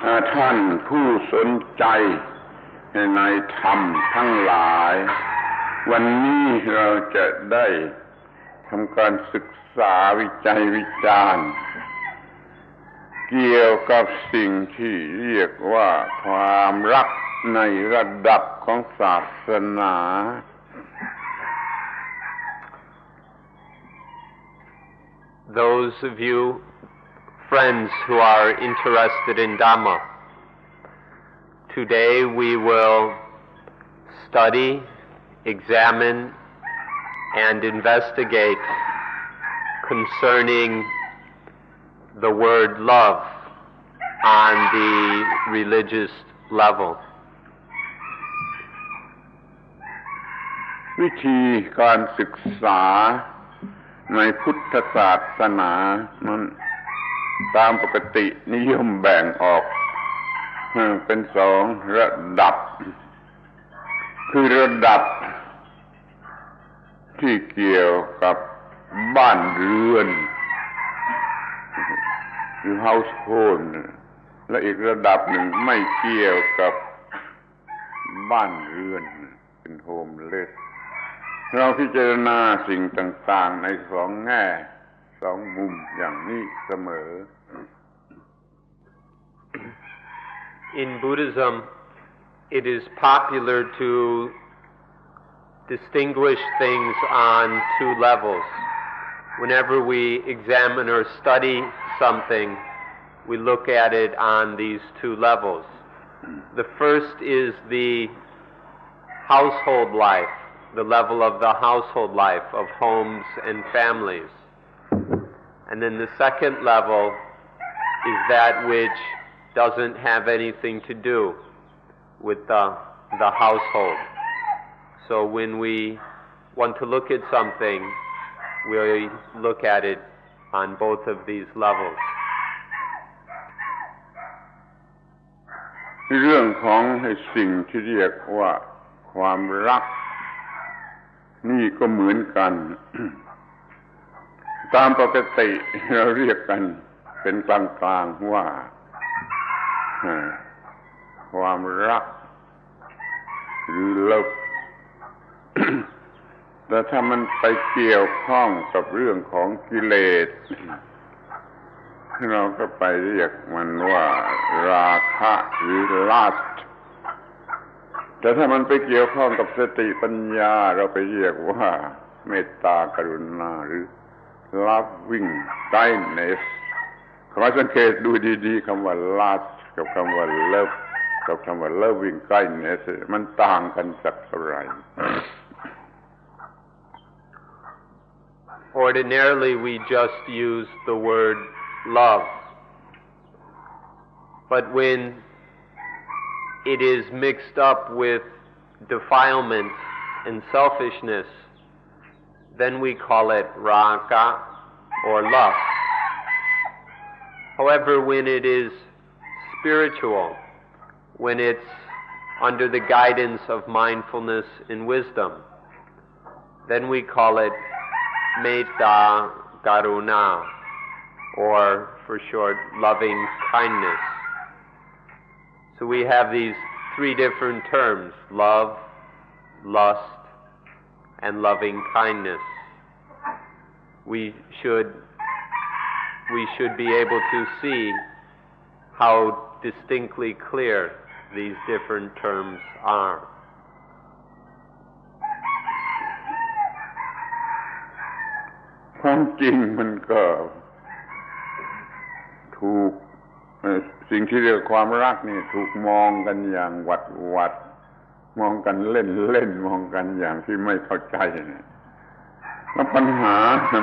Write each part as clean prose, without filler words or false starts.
ท่านผู้สนใจในธรรมทั้งหลายวันนี้เราจะได้ทำการศึกษาวิจัยวิจารณ์เกี่ยวกับสิ่งที่เรียกว่าความรักในระดับของศาสนา Those of you friends who are interested in Dhamma, today we will study, examine, and investigate concerning the word love on the religious level. วิธีการศึกษาในพุทธศาสนานั้นตามปกตินิยมแบ่งออกเป็นสองระดับคือระดับที่เกี่ยวกับบ้านเรือนหรือ household และอีกระดับหนึ่งไม่เกี่ยวกับบ้านเรือนเป็น homeless เราพิจารณาสิ่งต่างๆในสองแง่สองมุมอย่างนี้เสมอ In Buddhism, it is popular to distinguish things on two levels. Whenever we examine or study something, we look at it on these two levels. The first is the household life, the level of the household life of homes and families. And then the second level is that which doesn't have anything to do with the household. So when we want to look at something, we look at it on both of these levels. เรื่องของสิ่งที่เรียกว่าความรักนี่ก็เหมือนกัน ตามปกติเราเรียกกันเป็นกลางๆว่าความรักหรือเลิฟ แต่ถ้ามันไปเกี่ยวข้องกับเรื่องของกิเลสเราก็ไปเรียกมันว่าราคะหรือ lust แต่ถ้ามันไปเกี่ยวข้องกับสติปัญญาเราไปเรียกว่าเมตตากรุณาหรือ loving kindness ขอให้สังเกตดูดีๆคำว่า lust กับคำว่า love กับคำว่า loving kindness มันต่างกันสักเท่าไหร่ Ordinarily, we just use the word love. But when it is mixed up with defilement and selfishness, then we call it raga or lust. However, when it is spiritual, when it's under the guidance of mindfulness and wisdom, then we call it metta karuna, or for short, loving kindness. So we have these three different terms: love, lust, and loving kindness. We should be able to see how distinctly clear these different terms are. ความจริงมันก็ถูกสิ่งที่เรียกความรักนี่ถูกมองกันอย่างหวัดมองกันเล่นมองกันอย่างที่ไม่เข้าใจแล้วปัญหา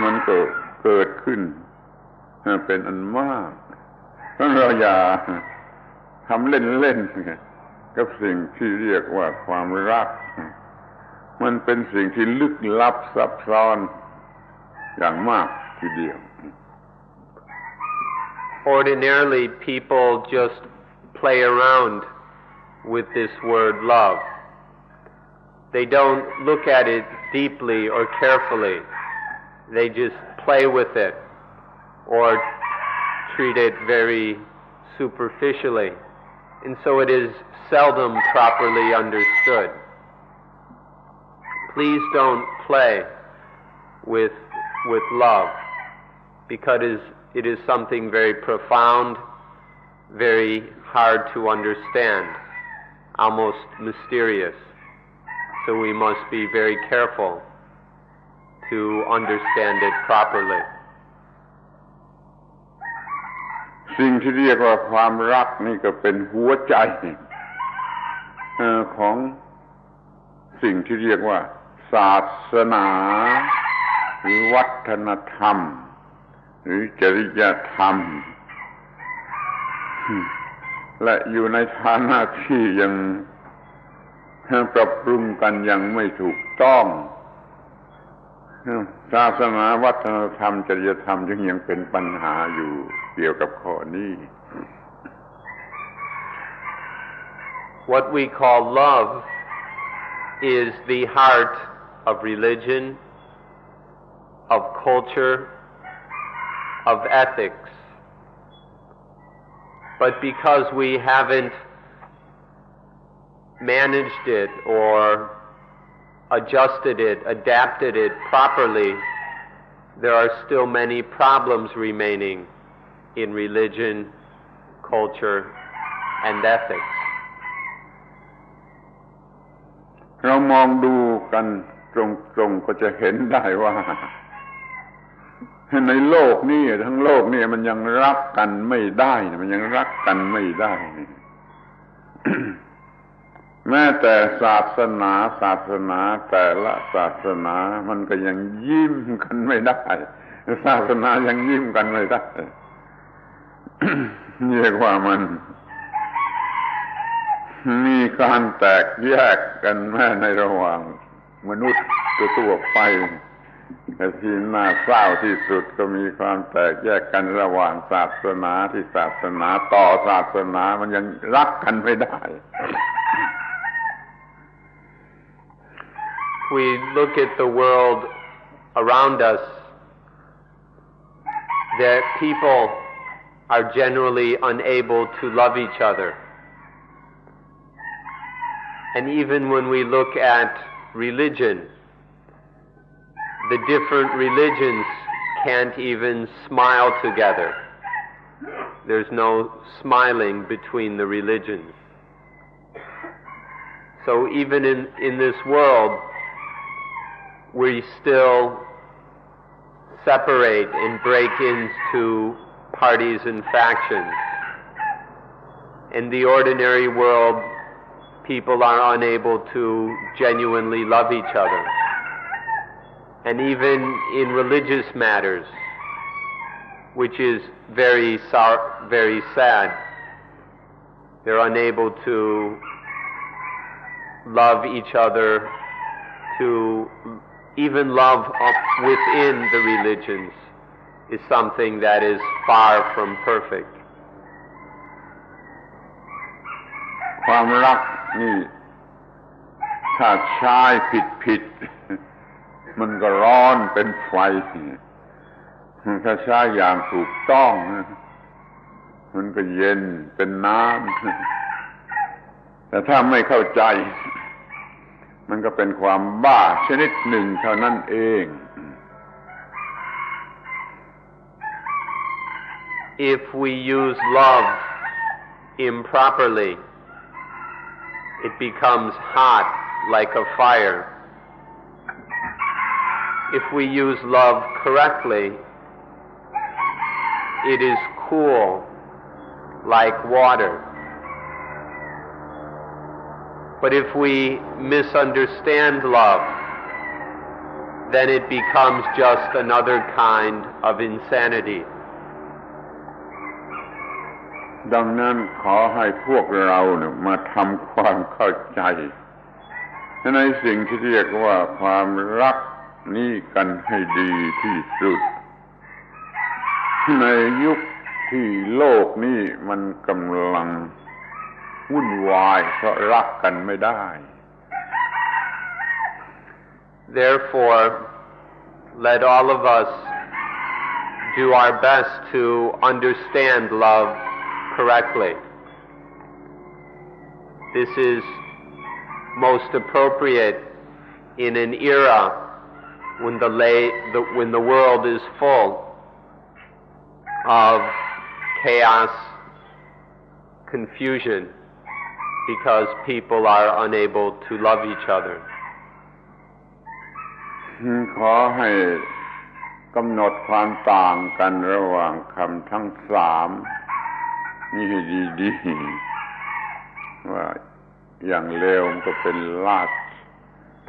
มันก็เกิดขึ้นเป็นอันมากเพราะเราอย่าทำเล่นกับสิ่งที่เรียกว่าความรักมันเป็นสิ่งที่ลึกลับซับซ้อนอย่างมากทีเดียว Ordinarily, people just play around with this word love. They don't look at it deeply or carefully. They just play with it or treat it very superficially. and so it is seldom properly understood. Please don't play with love, because it is something very profound, very hard to understand, almost mysterious. So we must be very careful to understand it properly. สิ่งที่เรียกว่าความรักนี่ก็เป็นหัวใจของสิ่งที่เรียกว่าศาสนาหรือวัฒนธรรมหรือจริยธรรมและอยู่ในฐานะที่ยังปรับปรุงกันยังไม่ถูกต้องศาสนาวัฒนธรรมจริยธรรมยังเป็นปัญหาอยู่เกี่ยวกับข้อนี้ What we call love is the heart of religion, of culture, of ethics. But because we haven't managed it or adjusted it, adapted it properly, there are still many problems remaining in religion, culture, and ethics. เรามองดูกันตรงๆก็จะเห็นได้ว่าในโลกนี้ทั้งโลกนี่มันยังรักกันไม่ได้มันยังรักกันไม่ได้ แม้แต่ศาสนาแต่ละศาสนามันก็ยังยิ้มกันไม่ได้ศาสนายังยิ้มกันไม่ได้ เรียกว่ามันมีการแตกแยกกันแม้ในระหว่างมนุษย์ทั่วไปแต่ที่น่าเศร้าที่สุดก็มีความแตกแยกกันระหว่างศาสนาที่ศาสนาต่อศาสนามันยังรักกันไม่ได้ We look at the world around us, that people are generally unable to love each other. And even when we look at religion, the different religions can't even smile together. There's no smiling between the religions. So even in this world, we still separate and break into parties and factions. In the ordinary world, people are unable to genuinely love each other. And even in religious matters, which is very sad, they're unable to love each other, to even love within the religions is something that is far from perfect. ความรักนี่ถ้าใช้ผิดมันก็ร้อนเป็นไฟถ้าใช้อย่างถูกต้องมันก็เย็นเป็นน้ำแต่ถ้าไม่เข้าใจมันก็เป็นความบ้าชนิดหนึ่งเท่านั้นเอง If we use love improperly, it becomes hot like a fire. If we use love correctly, it is cool like water. But if we misunderstand love, then it becomes just another kind of insanity. ดังนั้นขอให้พวกเราเนี่ยมาทำความเข้าใจในสิ่งที่เรียกว่าความรักนี้กันให้ดีที่สุดในยุคที่โลกนี้มันกำลังวุ่นวายเพราะรักกันไม่ได้ Therefore, let all of us do our best to understand love correctly. This is most appropriate in an era when the world is full of chaos, confusion, because people are unable to love each other. ขอให้กำหนดความต่างกันระหว่างคำทั้งสามนี่ให้ดีๆว่าอย่างเลวมันก็เป็นลาด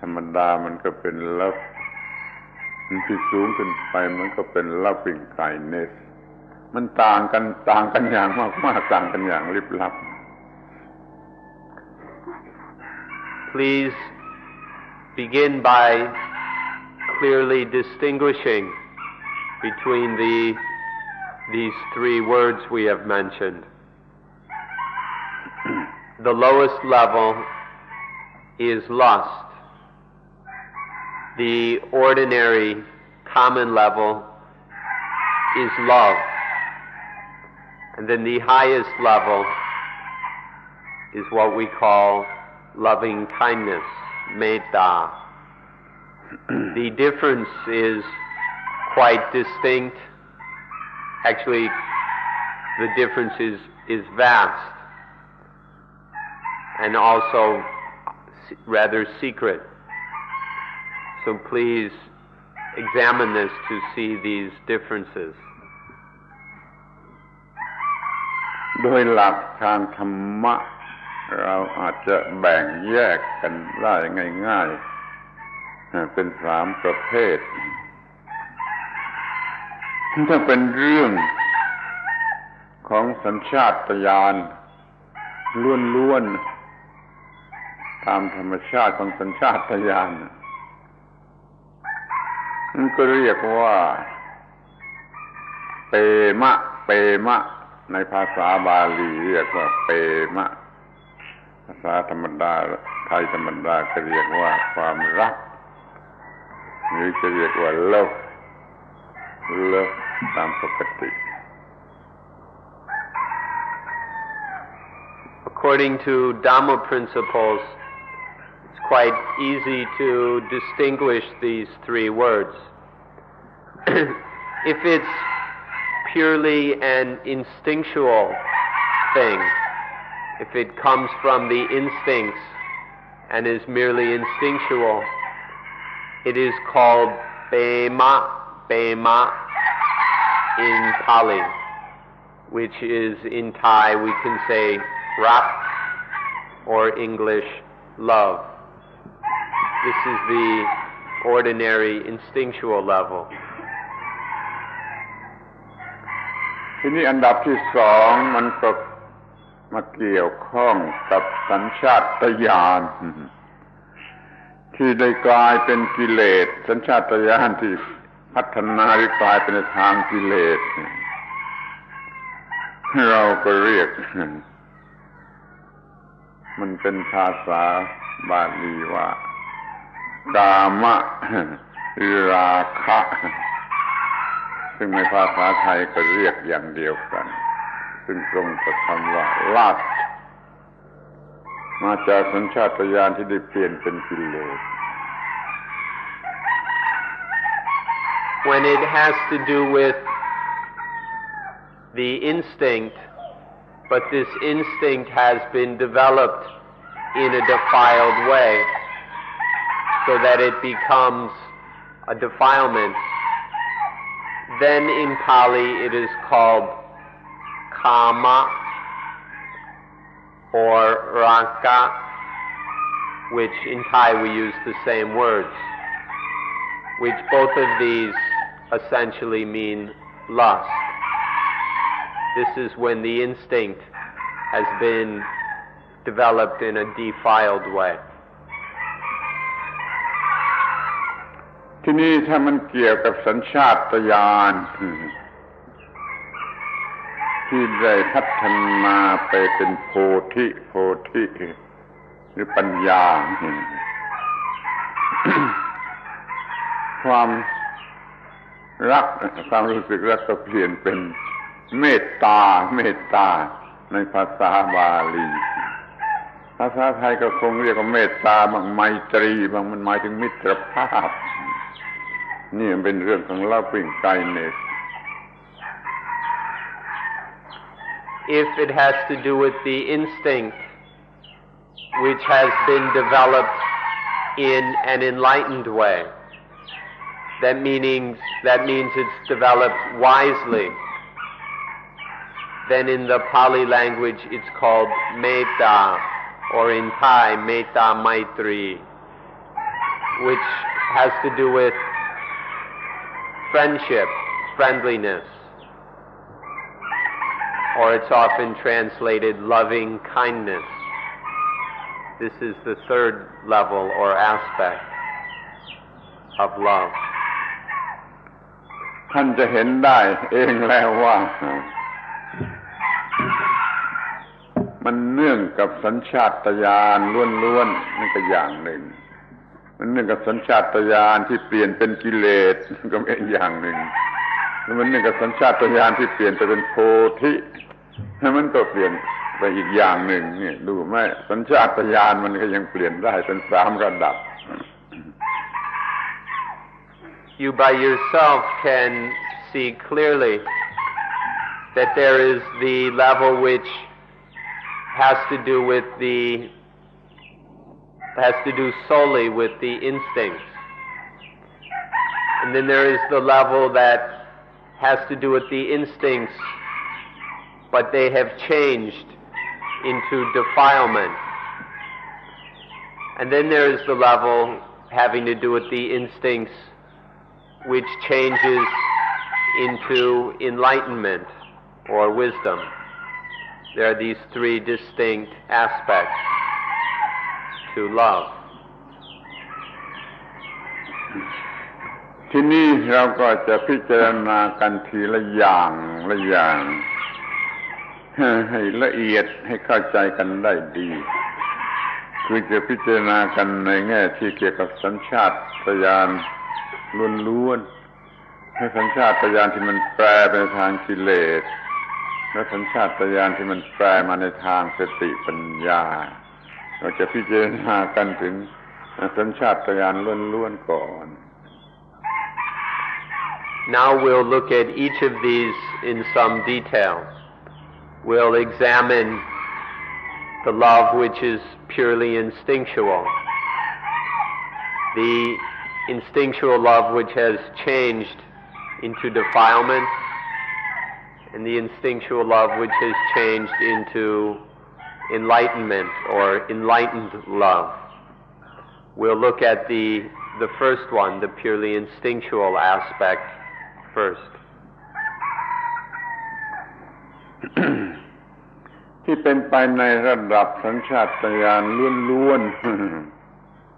ธรรมดามันก็เป็นลับที่สูงขึ้นไปมันก็เป็นลับปิ่งไก่เนสมันต่างกันอย่างมากๆต่างกันอย่างลิบลับ Please begin by clearly distinguishing between these three words we have mentioned. The lowest level is lust. The ordinary, common level is love. And then the highest level is what we call loving kindness, metta. The difference is quite distinct. Actually, the difference is vast and also rather secret. So please examine this to see these differences. โดยหลักทางธรรมะเราอาจจะแบ่งแยกกันได้ง่ายๆเป็นสามประเภทถ้าเป็นเรื่องของสัญชาตญาณล้วนๆตามธรรมชาติของสัญชาตญาณมันก็เรียกว่าเปมะในภาษาบาลีเรียกว่าเปมะภาษาธรรมดาไทยธรรมดาก็เรียกว่าความรักหรือจะเรียกว่าเลิฟตามปกติ According to Dhamma principles, it's quite easy to distinguish these three words. If it's purely an instinctual thing, if it comes from the instincts and is merely instinctual, it is called pema in Pali, which is in Thai we can say rak or English love. This is the ordinary instinctual level. ทีนี้อันดับที่สองมันก็มาเกี่ยวข้องกับสัญชาตญาณที่ได้กลายเป็นกิเลสสัญชาตญาณที่พัฒนาหรือกลายเป็นทางกิเลสเราก็เรียกมันเป็นภาษาบาลีว่ากามะหรือราคะซึ่งในภาษาไทยก็เรียกอย่างเดียวกันซึ่งตรงกับคำว่าลาภมาจากสัญชาตญาณที่ได้เปลี่ยนเป็นกิเลส When it has to do with the instinct, but this instinct has been developed in a defiled way so that it becomes a defilement, then in Pali it is called kama or raka, which in Thai we use the same words, which both of these essentially mean lust. This is when the instinct has been developed in a defiled way. ที่นี่ถ้ามันเกี่ยวกับสัญชาตญาณที่ได้พัฒนาไปเป็นโพธิหรือปัญญา ความรักความรู้สึกรักก็เปลี่ยนเป็นเมตตาในภาษาบาลี ภาษาไทยก็คงเรียกว่าเมตตาบางไมตรีบางมันหมายถึงมิตรภาพนี่มันเป็นเรื่องของ loving kindness. If it has to do with the instinct which has been developed in an enlightened way, that means it's developed wisely, then in the Pali language it's called metta, or in Thai metta maitri, which has to do with friendship, friendliness, or it's often translated loving kindness. This is the third level or aspect of love. ท่านจะเห็นได้เองแล้วว่ามันเนื่องกับสัญชาตญาณล้วนๆนั่นก็อย่างหนึ่งมันเนื่องกับสัญชาตญาณที่เปลี่ยนเป็นกิเลสก็เป็นอย่างหนึ่งแล้วมันเนื่องกับสัญชาตญาณที่เปลี่ยนไปเป็นโพธิมันก็เปลี่ยนไปอีกอย่างหนึ่งนี่ดูไหมสัญชาตญาณมันก็ยังเปลี่ยนได้เป็น3ระดับ You by yourself can see clearly that there is the level which has to do solely with the instincts, and then there is the level that has to do with the instincts, but they have changed into defilement, and then there is the level having to do with the instincts which changes into enlightenment or wisdom. There are these 3 distinct aspects to love. ที่นี่เราก็จะพิจารณากันทีละอย่างละอย่างให้ละเอียดให้เข้าใจกันได้ดีคือจะพิจารณากันในแง่ที่เกี่ยวกับสัญชาตญาณล้วนๆให้สัญชาตญาณที่มันแปรไปในทางกิเลสและสัญชาตญาณที่มันแปรมาในทางสติปัญญาเราจะพิจารณากันถึงสัญชาตญาณล้วนๆก่อน Now we'll look at each of these in some detail. We'll examine the love which is purely instinctual, the instinctual love which has changed into defilement, and the instinctual love which has changed into enlightenment or enlightened love. We'll look at the first one, the purely instinctual aspect first. ที่เป็นไปในระดับสัญชาตญาณล้วน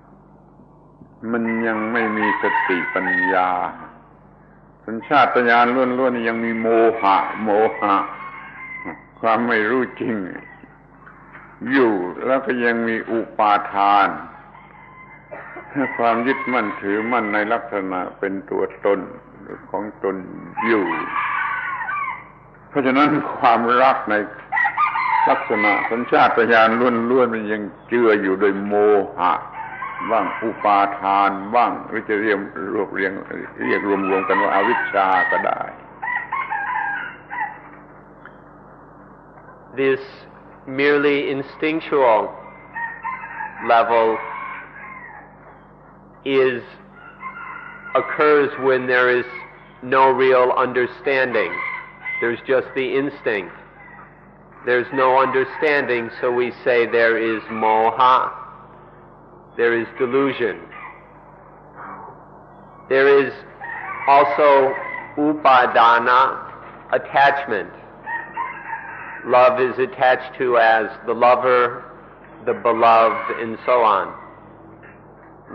ๆมันยังไม่มีสติปัญญาสัญชาตญาณล้วนๆยังมีโมหะความไม่รู้จริงอยู่แล้วก็ยังมีอุปาทานความยึดมั่นถือมั่นในลักษณะเป็นตัวตนของตนอยู่เพราะฉะนั้นความรักในลักษณะสัญชาตญาณล้วนๆมันยังเจืออยู่โดยโมหะบ้างอุปาทานบ้างหรือจะเรียกรวมๆกันว่าอวิชชาก็ได้ This merely instinctual level occurs when there is no real understanding. There's just the instinct. There's no understanding, so we say there is moha. There is delusion. There is also upadana, attachment. Love is attached to as the lover, the beloved, and so on.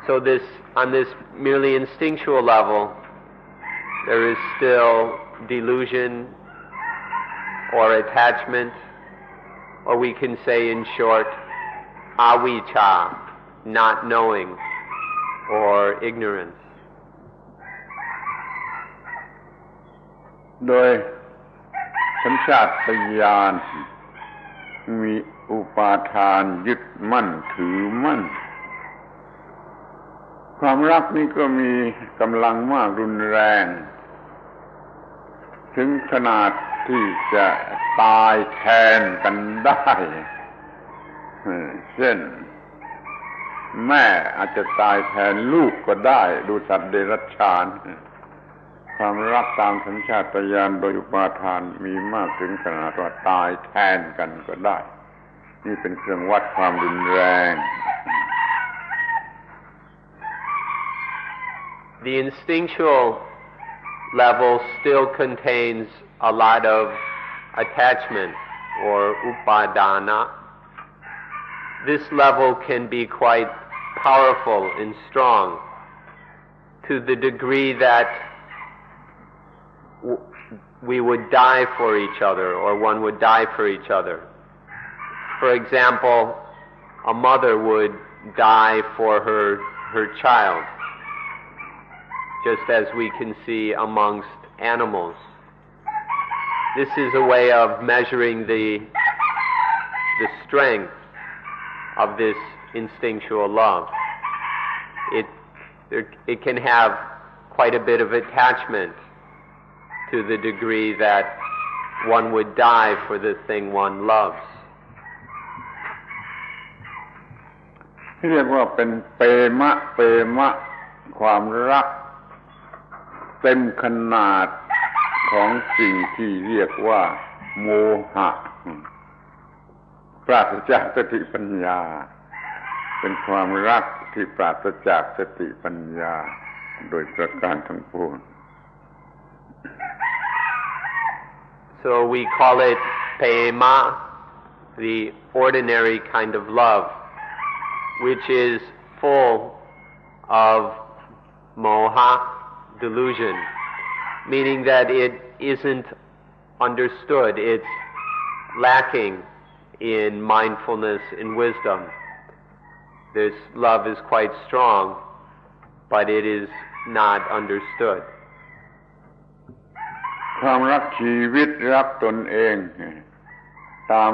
So on this merely instinctual level, there is still delusion or attachment, or we can say in short, avijja, not knowing, or ignorance. โดยสัญชาตญาณ มีอุปาทานยึดมั่นถือมั่นความรักนี้ก็มีกำลังมากรุนแรงถึงขนาดที่จะตายแทนกันได้เช่นแม่อาจจะตายแทนลูกก็ได้ดูสัตว์เดรัจฉานความรักตามสัญชาตญาณโดยอุปาทานมีมากถึงขนาดว่าตายแทนกันก็ได้นี่เป็นเครื่องวัดความรุนแรง The instinctual level still contains a lot of attachment or upadana. This level can be quite powerful and strong to the degree that we would die for each other or one would die for each other. For example, a mother would die for her child, just as we can see amongst animals. This is a way of measuring the strength of this instinctual love. It can have quite a bit of attachment to the degree that one would die for the thing one loves. เรียกว่าเป็นเปมะความรักเต็มขนาดของสิ่งที่เรียกว่าโมหะปราศจากสติปัญญาเป็นความรักที่ปราศจากสติปัญญาโดยประการทั้งปวง So we call it pema, the ordinary kind of love, which is full of moha, delusion, meaning that it isn't understood, it's lacking in mindfulness and wisdom. This love is quite strong, but it is not understood. ความรักชีวิตรักตนเองตาม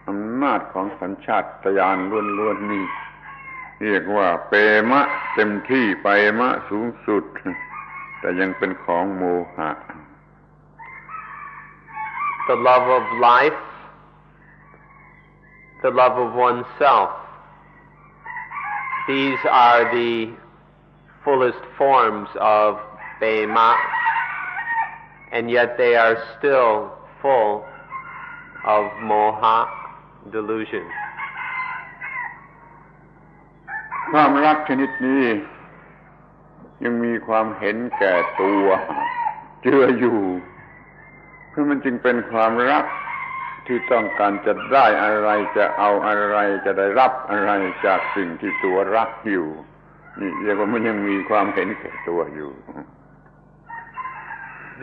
อำนาจของสัญชาตญาณล้วนๆนี้เรียกว่าเปมะเต็มที่ไปมะสูงสุดแต่ยังเป็นของโมหะ The love of life, the love of oneself, these are the fullest forms of pema, and yet they are still full of moha, delusion. ความรักชนิดนี้ยังมีความเห็นแก่ตัวเจืออยู่เพราะมันจึงเป็นความรักที่ต้องการจะได้อะไรจะเอาอะไรจะได้รับอะไรจากสิ่งที่ตัวรักอยู่นี่เรียกว่ามันยังมีความเห็นแก่ตัวอยู่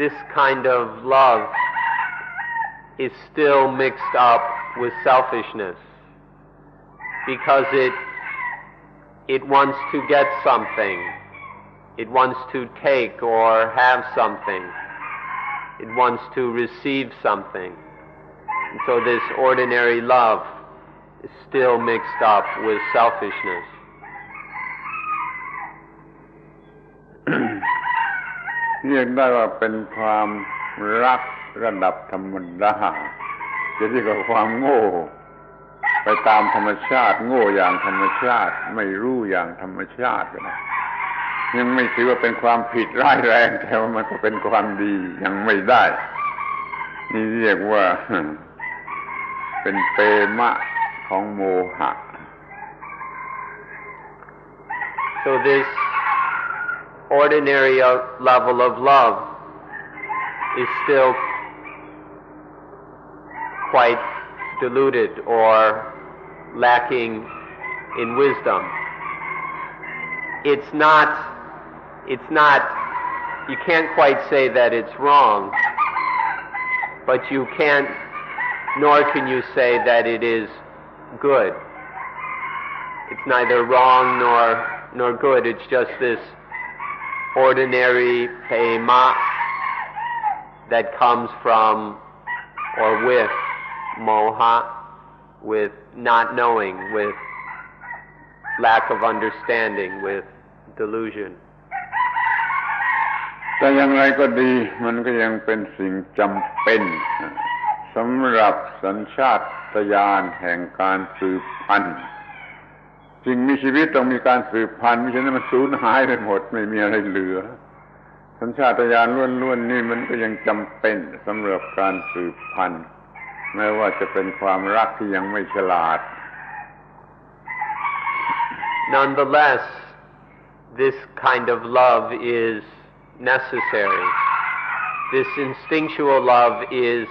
This kind of love is still mixed up with selfishness because it wants to get something, it wants to take or have something, it wants to receive something. And so this ordinary love is still mixed up with selfishness. เรียกได้ว่าเป็นความรักระดับธรรมดาจะเรียกว่าความโง่ไปตามธรรมชาติโง่อย่างธรรมชาติไม่รู้อย่างธรรมชาติก็ได้ยังไม่ถือว่าเป็นความผิดร้ายแรงแต่ว่ามันก็เป็นความดียังไม่ได้นี่เรียกว่าเป็นเปมะของโมหะ So this ordinary level of love is still quite diluted or lacking in wisdom. It's not, you can't quite say that it's wrong, but you can't, nor can you say that it is good. It's neither wrong nor good, it's just this ordinary pema that comes from or with moha, with not knowing, with lack of understanding, with delusion. แต่อย่างไรก็ดีมันก็ยังเป็นสิ่งจำเป็นสำหรับสัญชาตญาณแห่งการสืบพันธุ์สิ่งมีชีวิตต้องมีการสืบพันธุ์ไม่ใช่นั้นมันสูญหายไปหมดไม่มีอะไรเหลือสัญชาตญาณล้วนๆนี่มันก็ยังจำเป็นสำหรับการสืบพันธุ์แม้ว่าจะเป็นความรักที่ยังไม่ฉลาด Nonetheless, this kind of love is necessary. This instinctual love is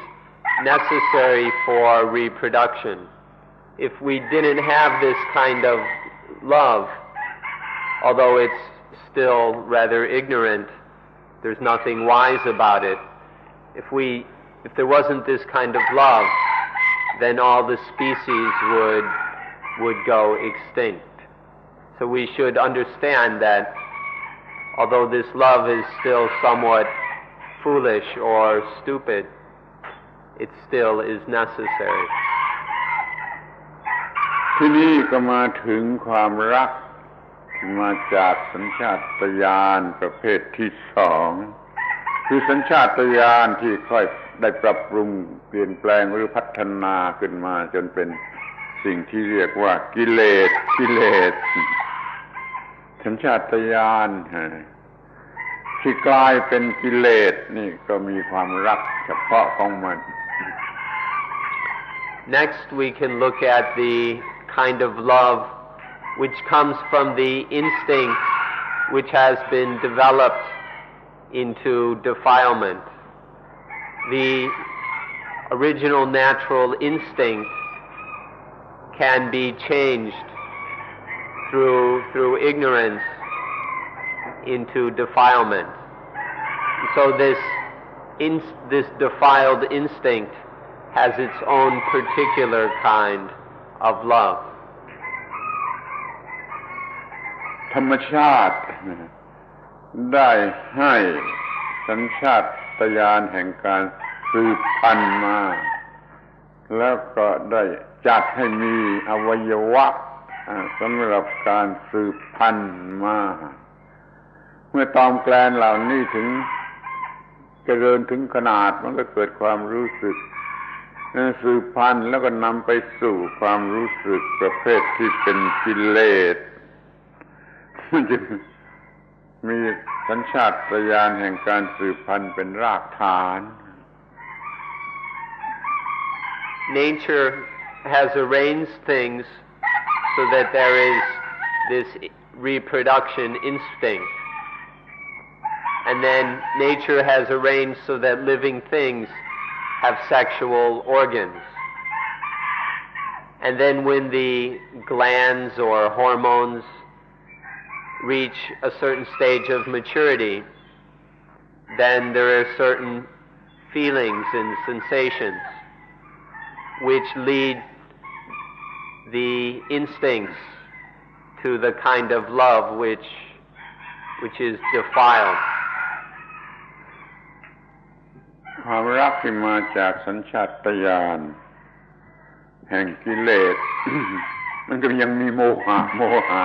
necessary for reproduction. If we didn't have this kind of love, although it's still rather ignorant, there's nothing wise about it. If there wasn't this kind of love, then all the species would go extinct. So we should understand that although this love is still somewhat foolish or stupid, it still is necessary. ที่นี่ก็มาถึงความรักที่มาจากสัญชาตญาณประเภทที่สองคือสัญชาตญาณที่ค่อยได้ปรับปรุงเปลี่ยนแปลงหรือพัฒนาขึ้นมาจนเป็นสิ่งที่เรียกว่ากิเลสสัญชาตญาณที่กลายเป็นกิเลสนี่ก็มีความรักเฉพาะของมัน Next we can look at the kind of love which comes from the instinct which has been developed into defilement. The original natural instinct can be changed through ignorance into defilement. So this defiled instinct has its own particular kind of love. ธรรมชาติได้ให้สัญชาตญาณแห่งการสืบพันธุ์มาแล้วก็ได้จัดให้มีอวัยวะสำหรับการสืบพันธุ์มาเมื่อตอมแกลนเหล่านี้ถึงเจริญถึงขนาดมันก็เกิดความรู้สึกสืบพันธุ์แล้วก็นำไปสู่ความรู้สึกประเภทที่เป็นกิเลสมันจะมีสัญชาตญาณแห่งการสืบพันธุ์เป็นรากฐาน Nature has arranged things so that there is this reproduction instinct. And then nature has arranged so that living things have sexual organs. And then when the glands or hormones reach a certain stage of maturity, then there are certain feelings and sensations which lead the instincts to the kind of love which is defiled. ความรักที่มาจากสัญชาตญาณแห่งกิเลส มันก็ยังมีโมหะ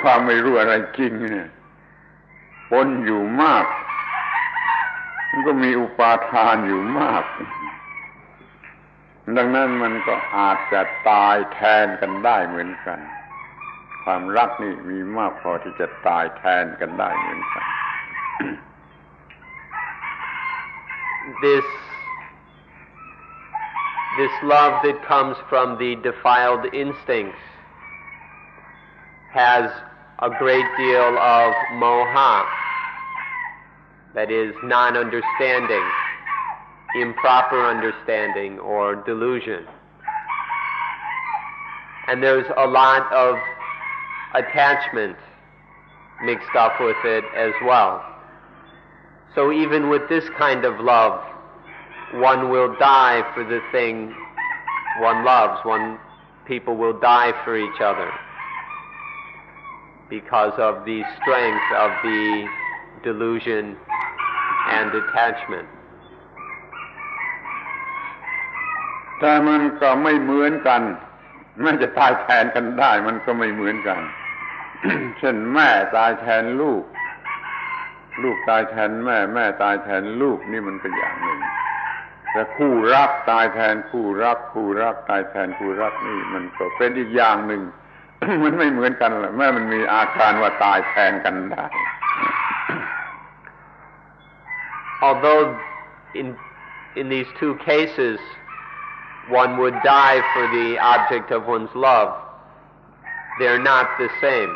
ความไม่รู้อะไรจริงเนี่ยปนอยู่มากมันก็มีอุปาทานอยู่มากดังนั้นมันก็อาจจะตายแทนกันได้เหมือนกันความรักนี่มีมากพอที่จะตายแทนกันได้เหมือนกัน This love that comes from the defiled instincts has a great deal of moha, that is non-understanding, improper understanding or delusion. And there's a lot of attachment mixed up with it as well. So even with this kind of love, one will die for the thing one loves. People will die for each other because of the strength of the delusion and attachment. แต่มันก็ไม่เหมือนกันแม้จะตายแทนกันได้มันก็ไม่เหมือนกัน เช่นแม่ตายแทนลูกลูกตายแทนแม่แม่ตายแทนลูกนี่มันก็อย่างหนึ่งแต่คู่รักตายแทนคู่รักคู่รักตายแทนคู่รักนี่มันก็เป็นอีกอย่างหนึ่ง มันไม่เหมือนกันแหละแม้มันมีอาการว่าตายแทนกันได้ Although in these two cases one would die for the object of one's love, they're not the same.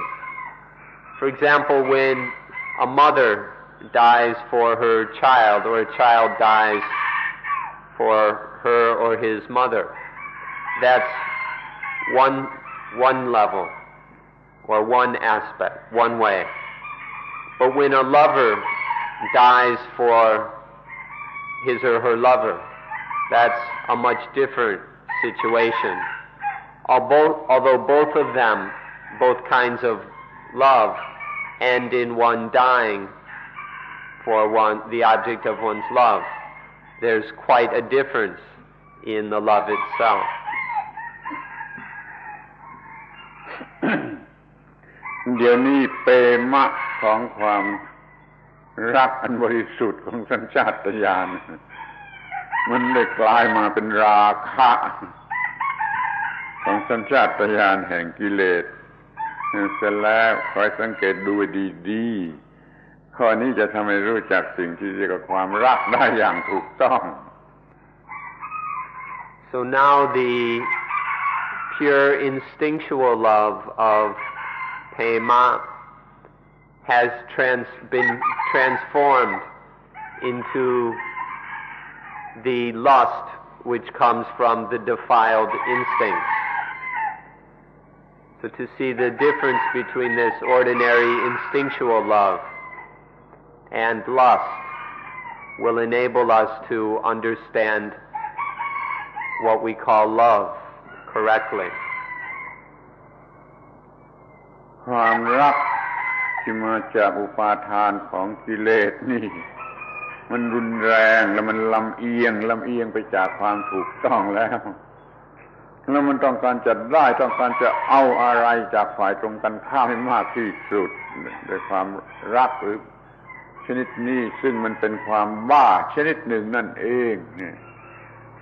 For example, when a mother dies for her child, or a child dies for her or his mother, that's one level, or one aspect, one way. But when a lover dies for his or her lover, that's a much different situation. Although both of them, both kinds of love, end in one dying for the object of one's love, there's quite a difference in the love itself. เดี๋ยวนี้เปมะของความรักอันบริสุทธิ์ของสัญชาตญาณมันได้กลายมาเป็นราคะของสัญชาตญาณแห่งกิเลสเสร็จแล้วคอยสังเกตดูดีๆข้อนี้จะทำให้รู้จักสิ่งที่เรียกว่าความรักได้อย่างถูกต้อง So now the pure instinctual love of Pema has been transformed into the lust which comes from the defiled instincts. So to see the difference between this ordinary instinctual love and lust will enable us to understand what we call love correctly. ความรักที่มาจากอุปาทานของกิเลสนี่มันรุนแรงและมันลำเอียงไปจากความถูกต้องแล้วมันต้องการจะได้ต้องการจะเอาอะไรจากฝ่ายตรงกันข้ามให้มากที่สุดด้วยความรักหรือชนิดนี้ซึ่งมันเป็นความบ้าชนิดหนึ่งนั่นเองนี่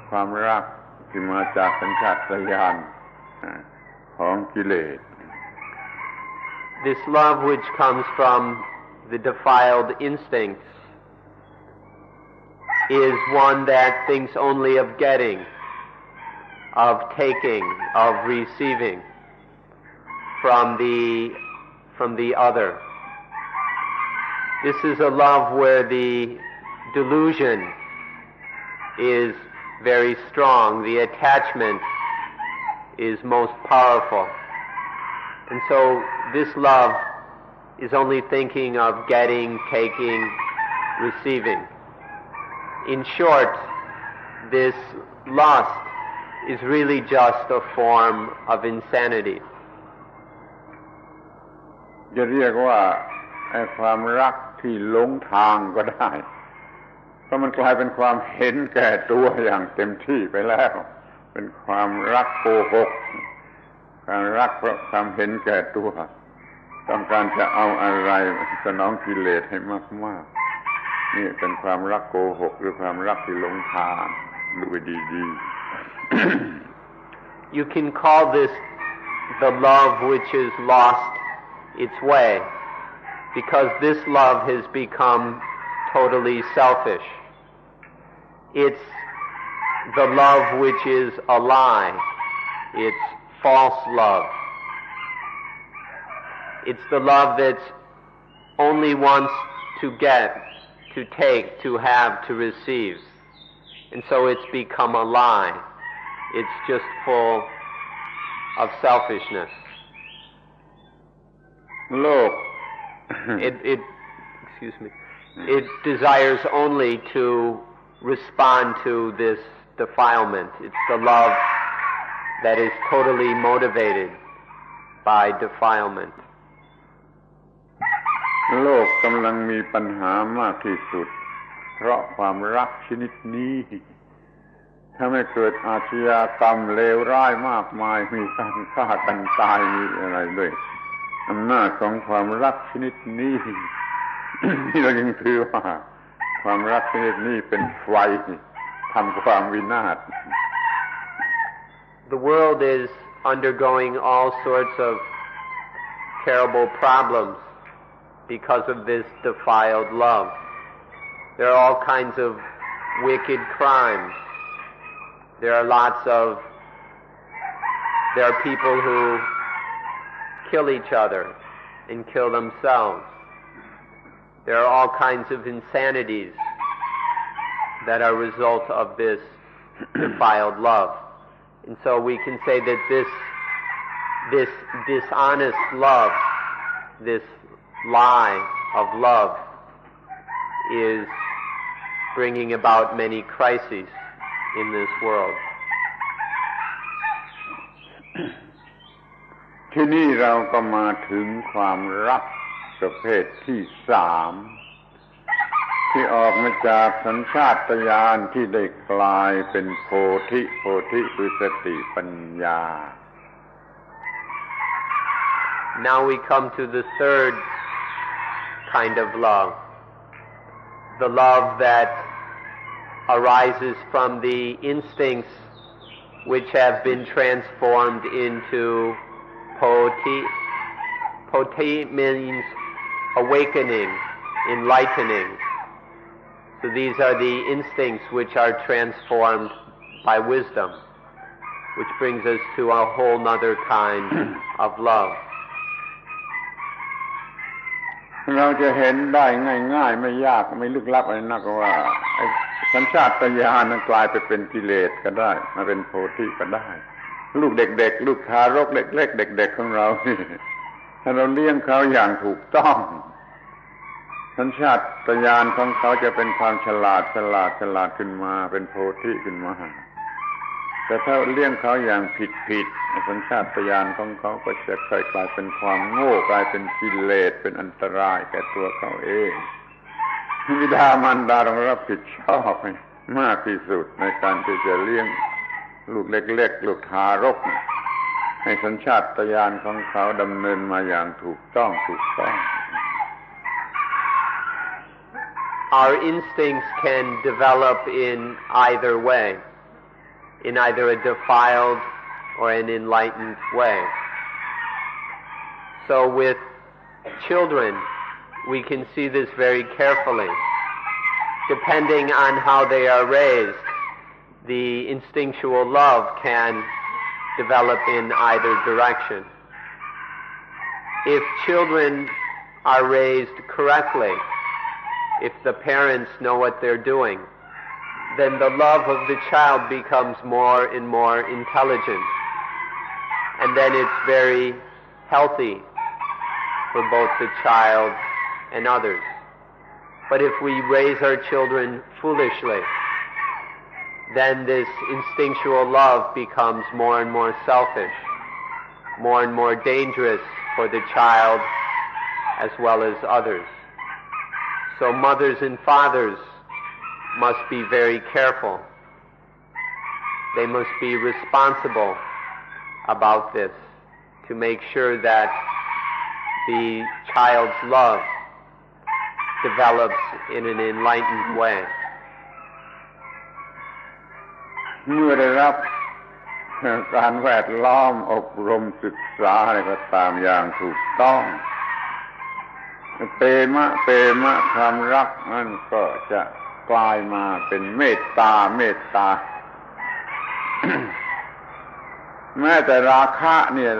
ความรักที่มาจากสัญชาตญาณของกิเลส This love which comes from the defiled instincts is one that thinks only of getting, of taking, of receiving from the other. This is a love where the delusion is very strong, the attachment is most powerful. And so this love is only thinking of getting, taking, receiving. In short, this lust is really just a form of insanity. จะเรียกว่าความรักที่หลงทางก็ได้เพราะมันกลายเป็นความเห็นแก่ตัวอย่างเต็มที่ไปแล้วเป็นความรักโกหกความรักเพราะความเห็นแก่ตัวต้องการจะเอาอะไรสนองกิเลสให้มากๆนี่เป็นความรักโกหกหรือความรักที่หลงทางดูดีๆ You can call this the love which is lost its way because this love has become totally selfish. It's the love which is a lie. It's false love. It's the love that only wants to get, to take, to have, to receive. And so it's become a lie. It's just full of selfishness. โลก It desires only to respond to this defilement. It's the love that is totally motivated by defilement. โลกกำลังมีปัญหามากที่สุดเพราะความรักชนิดนี้ ถ้าไม่เกิดอาชญากรรมเลวร้ายมากมายมีการฆ่ากันตายมีอะไรด้วยอำนาจของความรักชนิดนี้ ที่เรายังถือว่าความรักชนิดนี้เป็นไฟทำความวินาศ The world is undergoing all sorts of terrible problems because of this defiled love. There are all kinds of wicked crimes. There are people who kill each other and kill themselves. There are all kinds of insanities that are a result of this defiled love. And so we can say that this dishonest love, this lie of love, is bringing about many crises in this world. ที่นี่เราก็มาถึงความรักประเภทที่สามที่ออกมาจากสัญชาตญาณที่ได้กลายเป็นโพธิคือสติปัญญา Now we come to the third kind of love, the love that arises from the instincts which have been transformed into poti. Poti means awakening, enlightening. So these are the instincts which are transformed by wisdom, which brings us to a whole other kind of love. เราจะเห็นได้ง่ายๆไม่ยากไม่ลึกลับอะไรนักว่าสัญชาตญาณนั้นกลายไปเป็นกิเลสก็ได้มาเป็นโพธิก็ได้ลูกเด็กๆลูกทารกเล็กๆเด็กๆของเราถ้าเราเลี้ยงเขาอย่างถูกต้องสัญชาตญาณของเขาจะเป็นความฉลาดขึ้นมาเป็นโพธิขึ้นมาแต่ถ้าเลี้ยงเขาอย่างผิดสัญชาตญาณของเขาก็จะกลายเป็นความโง่กลายเป็นกิเลสเป็นอันตรายแก่ตัวเขาเองบิดามารดาต้องรับผิดชอบมากที่สุดในการที่จะเลี้ยงลูกเล็กๆลูกทารกให้สัญชาตญาณของเขาดำเนินมาอย่างถูกต้อง Our instincts can develop in either way, in either a defiled or an enlightened way. So with children, we can see this very carefully. Depending on how they are raised, the instinctual love can develop in either direction. If children are raised correctly, if the parents know what they're doing, then the love of the child becomes more and more intelligent. And then it's very healthy for both the child and others. But if we raise our children foolishly, then this instinctual love becomes more and more selfish, more and more dangerous for the child as well as others. So mothers and fathers must be very careful. They must be responsible about this to make sure that the child's love develops in an enlightened way. เมื่อได้รับการแวดล้อมอบรมศึกษาอะไรก็ตามอย่างถูกต้องเปมะความรักนั่นก็จะกลายมาเป็นเมตตา แม้แต่ราคะเนี่ย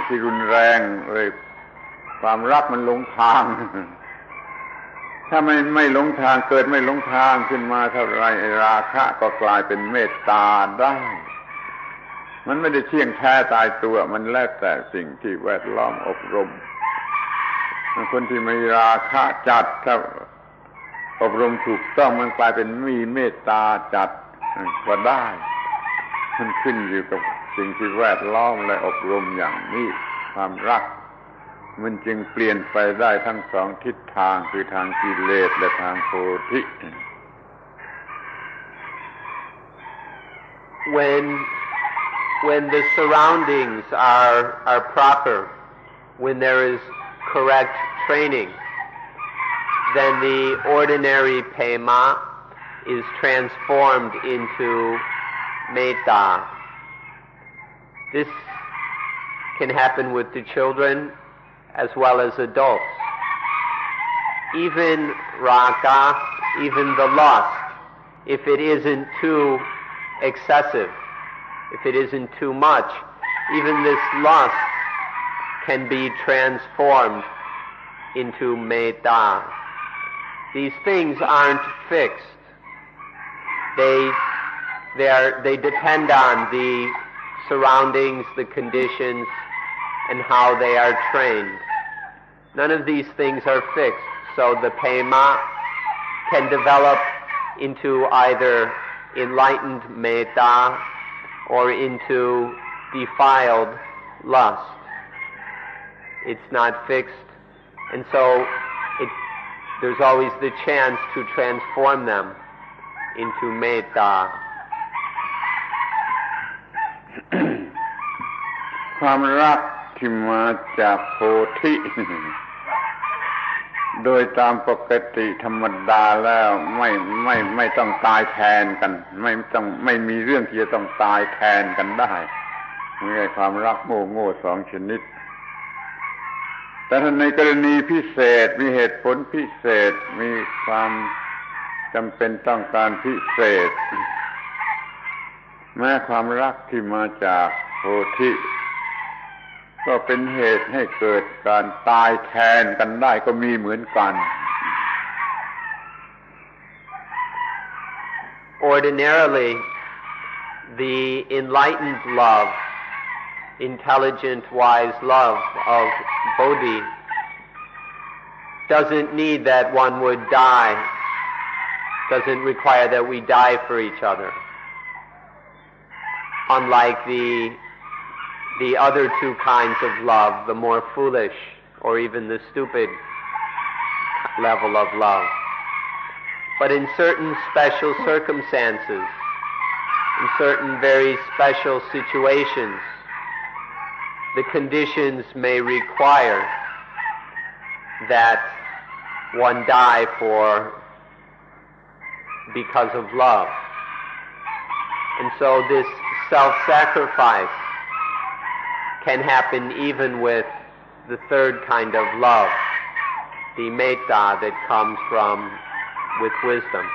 ที่รุนแรงเลยความรักมันหลงทาง ถ้าไม่หลงทางเกิดไม่หลงทางขึ้นมาเท่าไรราคะก็กลายเป็นเมตตาได้มันไม่ได้เที่ยงแท้ตายตัวมันแล้วแต่สิ่งที่แวดล้อมอบรมคนที่มีราคะจัดถ้าอบรมถูกต้องมันกลายเป็นมีเมตตาจัดก็ได้มันขึ้นอยู่กับสิ่งที่แวดล้อมและอบรมอย่างนี้ความรักมันจึงเปลี่ยนไปได้ทั้งสองทิศทางคือทางกิเลสและทางโพธิ when the surroundings are proper, when there is correct training, then the ordinary pema is transformed into metta. This can happen with the children as well as adults. Even raga, even the lust, if it isn't too excessive, if it isn't too much, even this lust can be transformed into metta. These things aren't fixed. They depend on the surroundings, the conditions, and how they are trained. None of these things are fixed, so the pema can develop into either enlightened metta or into defiled lust. It's not fixed, and so there's always the chance to transform them into metta. ความรักที่มาจากโพธิ โดยตามปกติธรรมดาแล้วไม่ต้องตายแทนกันไม่มีเรื่องที่จะต้องตายแทนกันได้ไม่ใช่ความรักโง่สองชนิดแต่ถ้าในกรณีพิเศษมีเหตุผลพิเศษมีความจำเป็นต้องการพิเศษแม้ความรักที่มาจากโพธิก็เป็นเหตุให้เกิดการตายแทนกันได้ก็มีเหมือนกัน Ordinarily, the enlightened love, intelligent, wise love of Bodhi doesn't need that one would die, doesn't require that we die for each other. Unlike the other two kinds of love, the more foolish or even the stupid level of love. But in certain special circumstances, in certain very special situations, the conditions may require that one die because of love. And so this self-sacrifice can happen even with the third kind of love, the metta that comes with wisdom.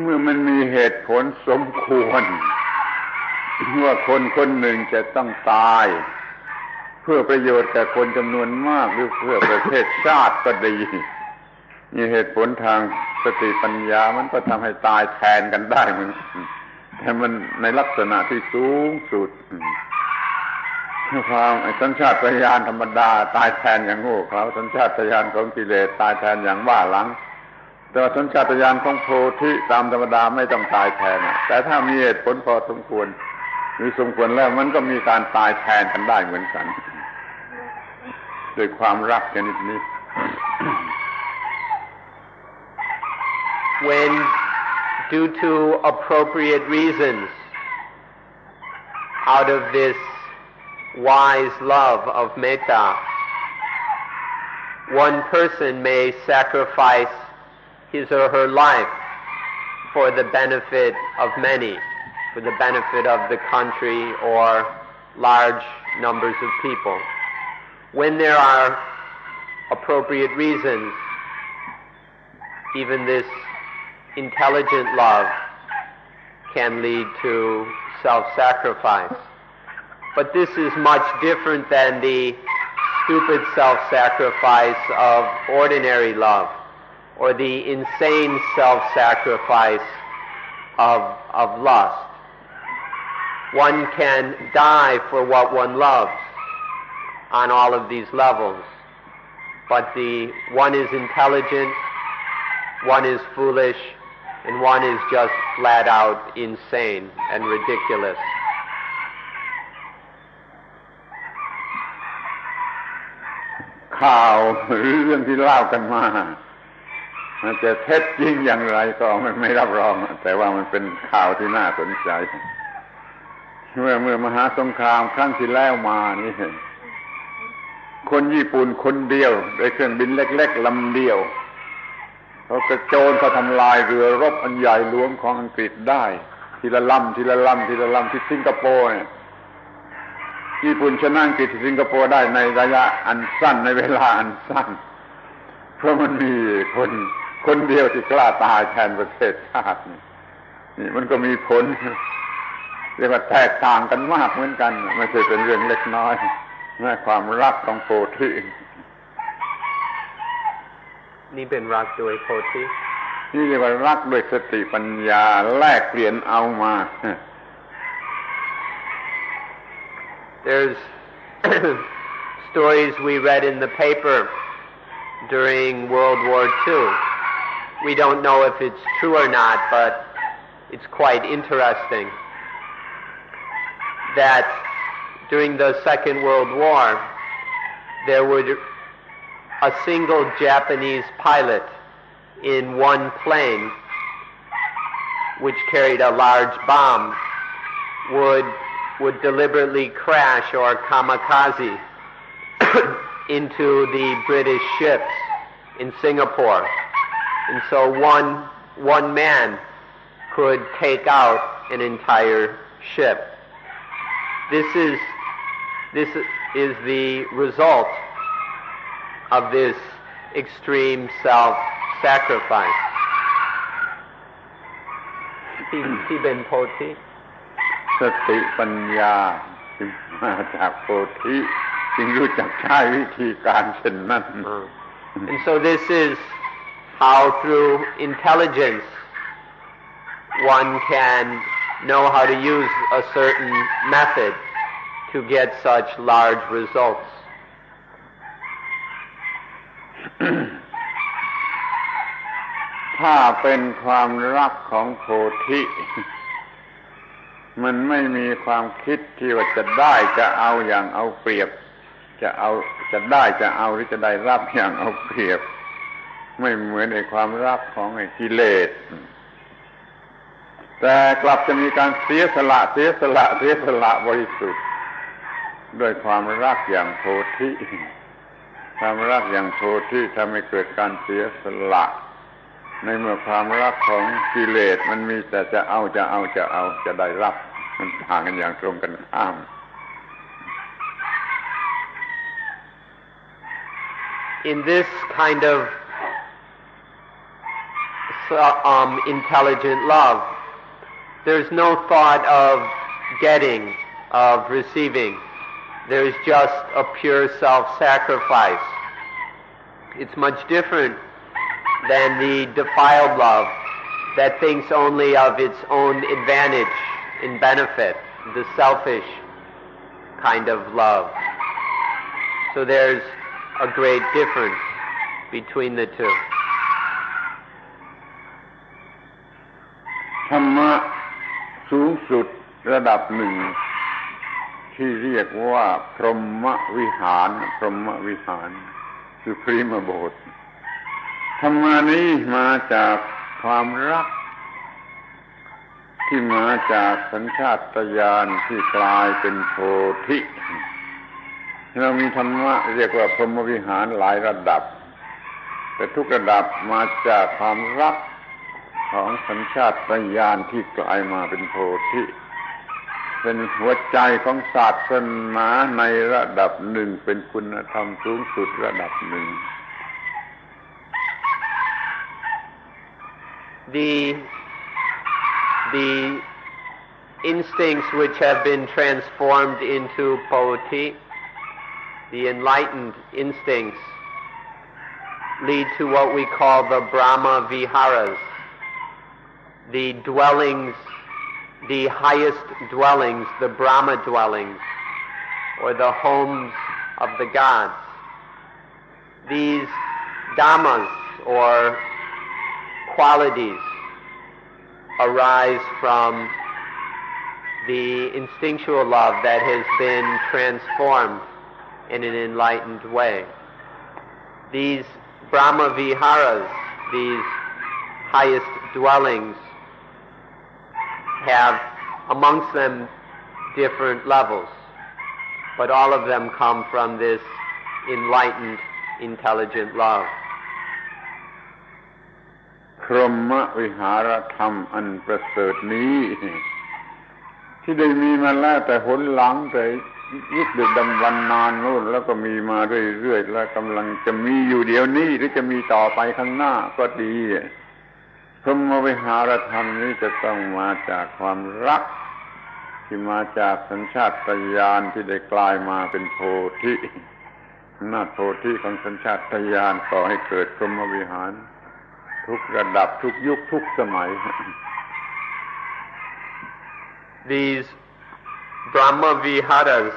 เมื่อมันมีเหตุผลสมควรว่าคนหนึ่งจะต้องตายเพื่อประโยชน์แก่คนจำนวนมากหรือเพื่อประเทศชาติก็ดีมีเหตุผลทางสติปัญญามันก็ทำให้ตายแทนกันได้เหมือนกันแต่มันในลักษณะที่สูงสุดความสัญชาตญาณธรรมดาตายแทนอย่างโง่เขลาสัญชาตญาณของกิเลสตายแทนอย่างบ้าหลังแต่ว่าสัญชาตญาณของโพธิตามธรรมดาไม่ต้องตายแทนแต่ถ้ามีเหตุผลพอสมควรหรือสมควรแล้วมันก็มีการตายแทนกันได้เหมือนกันด้วยความรักชนิดนี้ When due to appropriate reasons, out of this wise love of metta, one person may sacrifice his or her life for the benefit of many, for the benefit of the country or large numbers of people. When there are appropriate reasons, even this intelligent love can lead to self-sacrifice. But this is much different than the stupid self-sacrifice of ordinary love or the insane self-sacrifice of lust. One can die for what one loves on all of these levels, but one is intelligent, one is foolish, and one is just flat out insane and ridiculous. ข่าวหรือเรื่องที่เล่ากันมา มันจะเท็จจริงอย่างไรก็ไม่รับรองแต่ว่ามันเป็นข่าวที่น่าสนใจเมื่อมหาสงครามครั้งที่แล้วมานี่คนญี่ปุ่นคนเดียวด้วยเครื่องบินเล็กๆลำเดียวเขากระโจนเขาทำลายเรือรบอันใหญ่หลวงของอังกฤษได้ทีละลำทีละลำทีละลำที่สิงคโปร์เนี่ยญี่ปุ่นชนะอังกฤษที่สิงคโปร์ได้ในระยะอันสั้นในเวลาอันสั้นเพราะมันมีคนเดียวที่กล้าตายแทนประเทศชาตินี่มันก็มีผลเรียกว่าแตกต่างกันมากเหมือนกันไม่ใช่เป็นเรื่องเล็กน้อยแม้ความรักของโพธินี่เป็นรักโดยโพธินี่เรียกว่ารักด้วยสติปัญญาแลกเปลี่ยนเอามา There's stories we read in the paper during World War II. We don't know if it's true or not, but it's quite interesting that during the Second World War, there was a single Japanese pilot in one plane which carried a large bomb would deliberately crash or kamikaze into the British ships in Singapore. And so one man could take out an entire ship. This is the result of this extreme self-sacrifice. ที่เป็นโพธิสติปัญญาที่มาจากโพธิจึงรู้จักใช้วิธีการเช่นนั้น And so this is how through intelligence one can know how to use a certain method to get such large results. ถ้าเป็นความรักของโพธิมันไม่มีความคิดที่ว่าจะได้จะเอาอย่างเอาเปรียบจะได้จะเอาหรือจะได้รับอย่างเอาเปรียบไม่เหมือนในความรักของไอ้กิเลสแต่กลับจะมีการเสียสละบริสุทธิ์ด้วยความรักอย่างโพธิความรักอย่างโพธิทำให้เกิดการเสียสละในเมื่อความรักของกิเลสมันมีแต่จะเอาจะได้รับมันต่างกันอย่างตรงกันข้าม In this kind of intelligent love, there's no thought of getting, of receiving. There's just a pure self-sacrifice. It's much different than the defiled love that thinks only of its own advantage and benefit, the selfish kind of love. So there's a great difference between the two. ธรรมะสูงสุดระดับหนึ่งที่เรียกว่าพรหมวิหารคือพรีมโบสถ์ธรรมะนี้มาจากความรักที่มาจากสัญชาตญาณที่กลายเป็นโพธิเรามีธรรมะเรียกว่าพรหมวิหารหลายระดับแต่ทุกระดับมาจากความรักของสัญชาตญาณที่กลายมาเป็นโพธิเป็นหัวใจของศาสนาในระดับหนึ่งเป็นคุณธรรมสูงสุดระดับหนึ่ง The instincts which have been transformed into Poti, the enlightened instincts, lead to what we call the Brahma Viharas, the dwellings, the highest dwellings, the Brahma dwellings, or the homes of the gods. These dhammas, or qualities, arise from the instinctual love that has been transformed in an enlightened way. These Brahma Viharas these highest dwellings have amongst them different levels, but all of them come from this enlightened, intelligent love. พรหมวิหารธรรมอันประเสริฐนี้ที่ได้มีมาแล้วแต่หนหลังแต่ยุคดึกดำบรรพ์นานโน่นแล้วก็มีมาเรื่อยๆและกำลังจะมีอยู่เดี๋ยวนี้หรือจะมีต่อไปข้างหน้าก็ดีพรหมวิหารธรรมนี้จะต้องมาจากความรักที่มาจากสัญชาตญาณที่ได้กลายมาเป็นโพธิอำนาจโพธิของสัญชาตญาณก่อให้เกิดพรหมวิหารทุกระดับทุกยุคทุกสมัย These Brahma Viharas,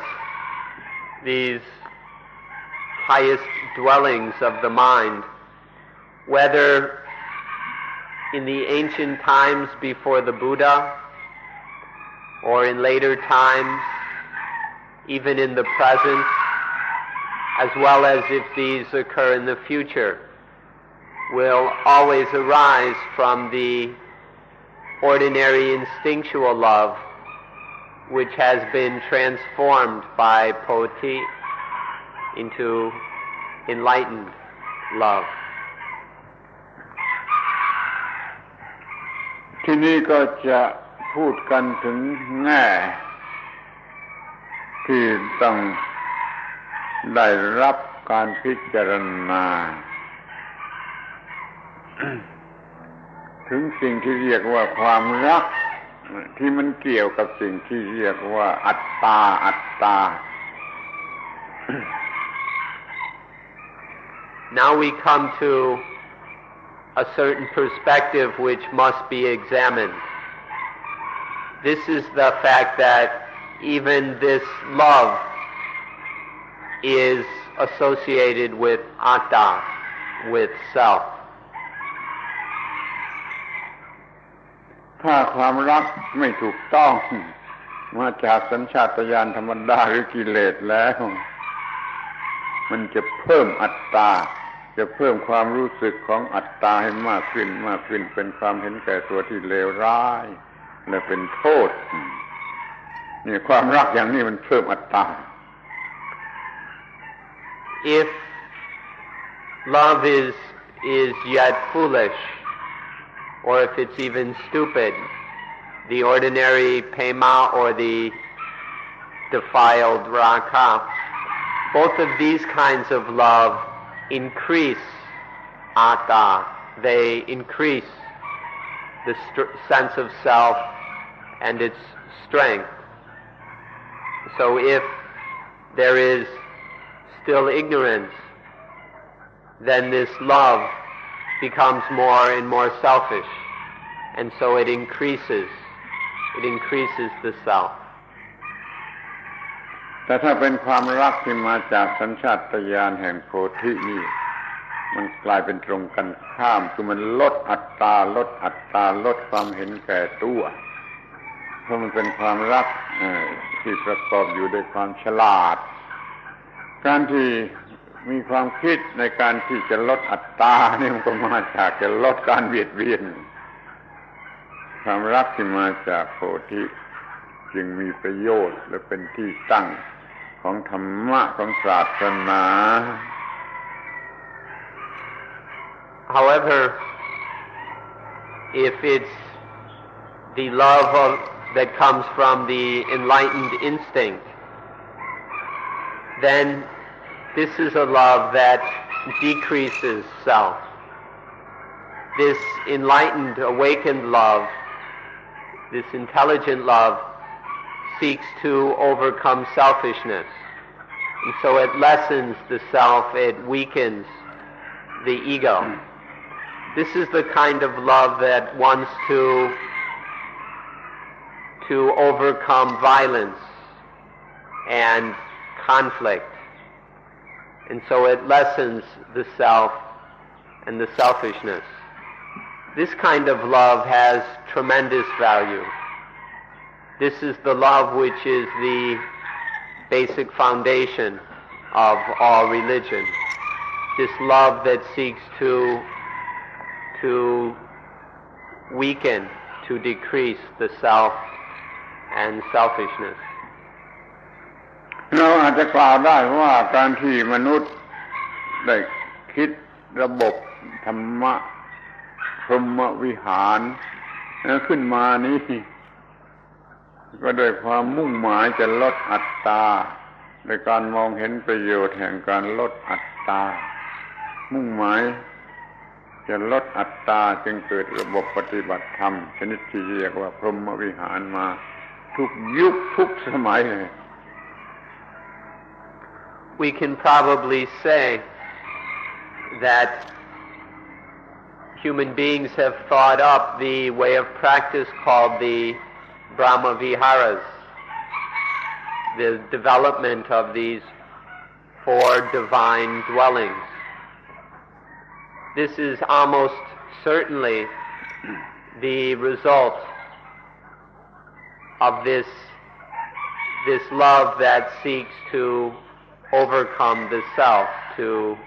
these highest dwellings of the mind, whether in the ancient times before the Buddha, or in later times, even in the present, as well as if these occur in the future, will always arise from the ordinary instinctual love which has been transformed by Poti into enlightened love. ที่นี้ก็จะพูดกันถึงแง่ที่ต้องได้รับการพิจารณา ถึงสิ่งที่เรียกว่าความรักที่มันเกี่ยวกับสิ่งที่เรียกว่าอัตตาอัตตา Now we come to a certain perspective which must be examined. This is the fact that even this love is associated with atta, with self. ถ้าความรักไม่ถูกต้องมาจากสัญชาตญาณธรรมดาหรือกิเลสแล้วมันจะเพิ่มอัตตาจะเพิ่มความรู้สึกของอัตตาให้มากขึ้นมากขึ้นเป็นความเห็นแก่ตัวที่เลวร้ายและเป็นโทษนี่ความรักอย่างนี้มันเพิ่มอัตตา If love is yet foolish, or if it's even stupid, the ordinary pema or the defiled raka, both of these kinds of love increase atta. They increase the sense of self and its strength. So if there is still ignorance, then this love becomes more and more selfish, and so it increases the self. แต่ถ้าเป็นความรักที่มาจากสัญชาตญาณแห่งโพธินี่มันกลายเป็นตรงกันข้ามคือมันลดอัตตาลดความเห็นแก่ตัวเพราะมันเป็นความรักที่ประกอบอยู่ด้วยความฉลาดการที่มีความคิดในการที่จะลดอัตตาเนี่ยมันก็มาจากจะลดการเบียดเบียนความรักที่มาจากโพธิจึงมีประโยชน์และเป็นที่ตั้งของธรรมะของศาสนา However, if it's the love that comes from the enlightened instinct, then this is a love that decreases self. This enlightened, awakened love, this intelligent love, seeks to overcome selfishness. And so it lessens the self, it weakens the ego. This is the kind of love that wants to overcome violence and conflict. And so it lessens the self and the selfishness. This kind of love has tremendous value. This is the love which is the basic foundation of all religion. This love that seeks to to weaken, to decrease the self and selfishness. เราอาจจะกล่าวได้ว่าการที่มนุษย์ได้คิดระบบธรรมะพรหมวิหารขึ้นมานี้ก็โดยความมุ่งหมายจะลดอัตตาโดยการมองเห็นประโยชน์แห่งการลดอัตตามุ่งหมายจะลดอัตตาจึงเกิดระบบปฏิบัติธรรมชนิดที่เรียกว่าพรหมวิหารมาทุกยุคทุกสมัยเลย We can probably say that human beings have thought up the way of practice called the Brahma Viharas, the development of these 4 divine dwellings. This is almost certainly the result of this love that seeks to overcome the self, to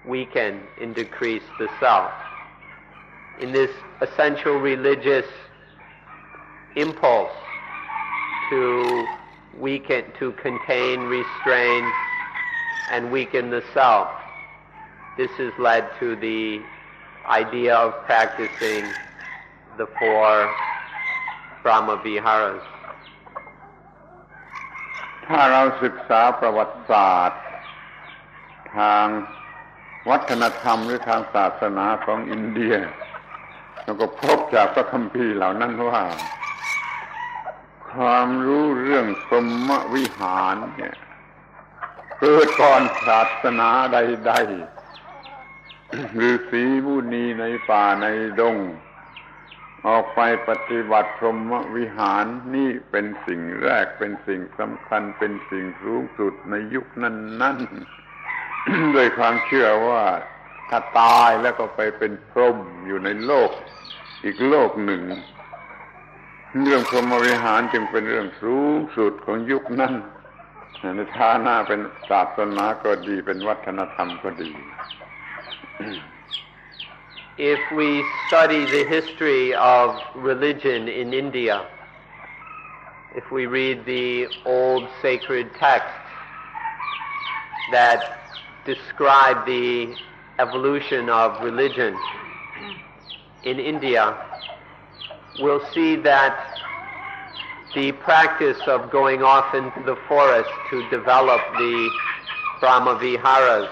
weaken and decrease the self. In this essential religious impulse to weaken, to contain, restrain, and weaken the self, this has led to the idea of practicing the 4 Brahma Viharas. ถ้าเราศึกษาประวัติศาสตร์ทางวัฒนธรรมหรือทางศาสนาของอินเดียเราก็พบจากพระคัมภีร์เหล่านั้นว่าความรู้เรื่องพรหมวิหารเนี่ยเกิดก่อนศาสนาใดๆฤาษีมุนีในป่าในดงออกไปปฏิบัติพรหมวิหารนี่เป็นสิ่งแรกเป็นสิ่งสำคัญเป็นสิ่งสูงสุดในยุคนั้นๆ ด้วยความเชื่อว่าถ้าตายแล้วก็ไปเป็นพรหมอยู่ในโลกอีกโลกหนึ่งเรื่องพรหมวิหารจึงเป็นเรื่องสูงสุดของยุคนั้นในฐานะเป็นศาสนาก็ดีเป็นวัฒนธรรมก็ดี If we study the history of religion in India, if we read the old sacred texts that describe the evolution of religion in India, we'll see that the practice of going off into the forest to develop the Brahma Viharas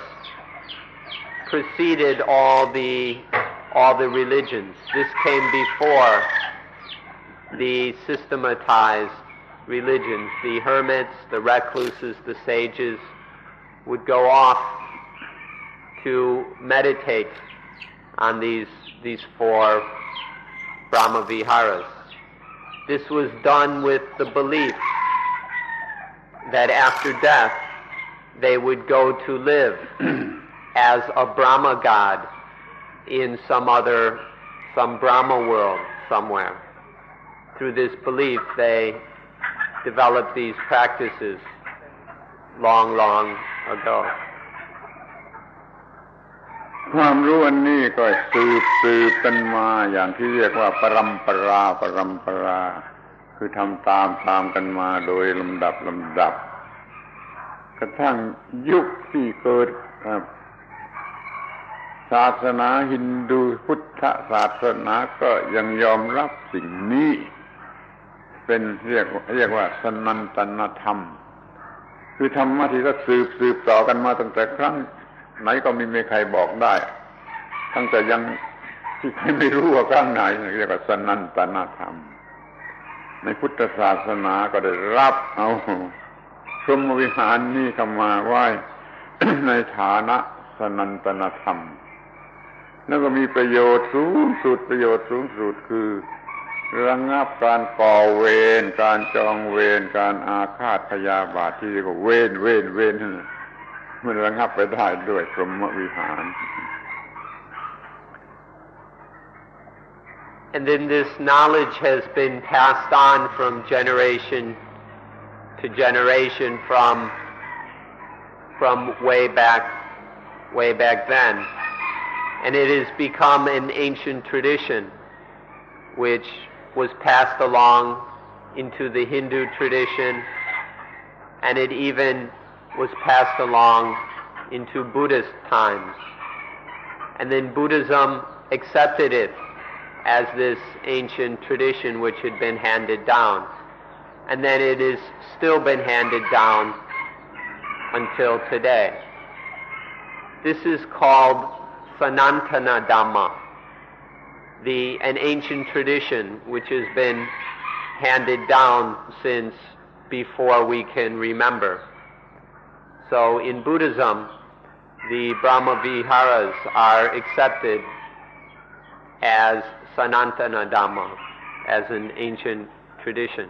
preceded all the religions. This came before the systematized religions. The hermits, the recluses, the sages would go off to meditate on these 4 Brahma Viharas. This was done with the belief that after death they would go to live as a Brahma god in some Brahma world somewhere. Through this belief they developed these practices long ago. ความรู้อันนี้ก็สืบกันมาอย่างที่เรียกว่าปรัมปราคือทำตามกันมาโดยลำดับกระทั่งยุคที่เกิดศาสนาฮินดูพุทธศาสนาก็ยังยอมรับสิ่งนี้เป็นเรียกว่าสนันตนธรรมคือธรรมะที่ก็สืบต่อกันมาตั้งแต่ครั้งไหนก็ไม่มีใครบอกได้ตั้งแต่ยังที่ใครไม่รู้ว่าครั้งไหนเรียกว่าสนันตนธรรมในพุทธศาสนาก็ได้รับเอาพรหมวิหารนี่เข้ามาไว้ ในฐานะสนันตนธรรมแล้วก็มีประโยชน์สูงสุดคือระงับการก่อเวรการจองเวรการอาฆาตพยาบาทที่เรียกว่าเวรมันระงับไปได้ด้วยพรหมวิหาร And then this knowledge has been passed on from generation to generation from way back then. And it has become an ancient tradition which was passed along into the Hindu tradition, and it even was passed along into Buddhist times. And then Buddhism accepted it as this ancient tradition which had been handed down. And then it has still been handed down until today. This is called Sanatana Dhamma, an ancient tradition which has been handed down since before we can remember. So in Buddhism, the Brahma Viharas are accepted as Sanatana Dhamma, as an ancient tradition.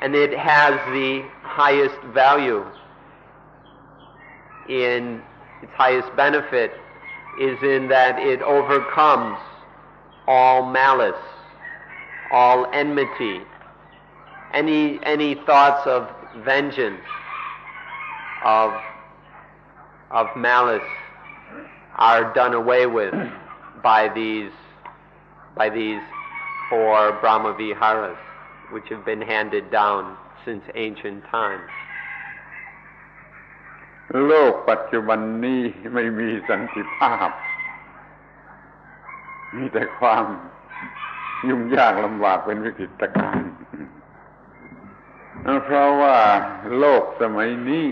And it has the highest value, in its highest benefit is in that it overcomes all malice, all enmity, any thoughts of vengeance, of malice are done away with by these four Brahma Viharas, which have been handed down since ancient times. โลกปัจจุบันนี้ไม่มีสันติภาพมีแต่ความยุ่งยากลำบากเป็นวิกฤตการณ์เพราะว่าโลกสมัยนี้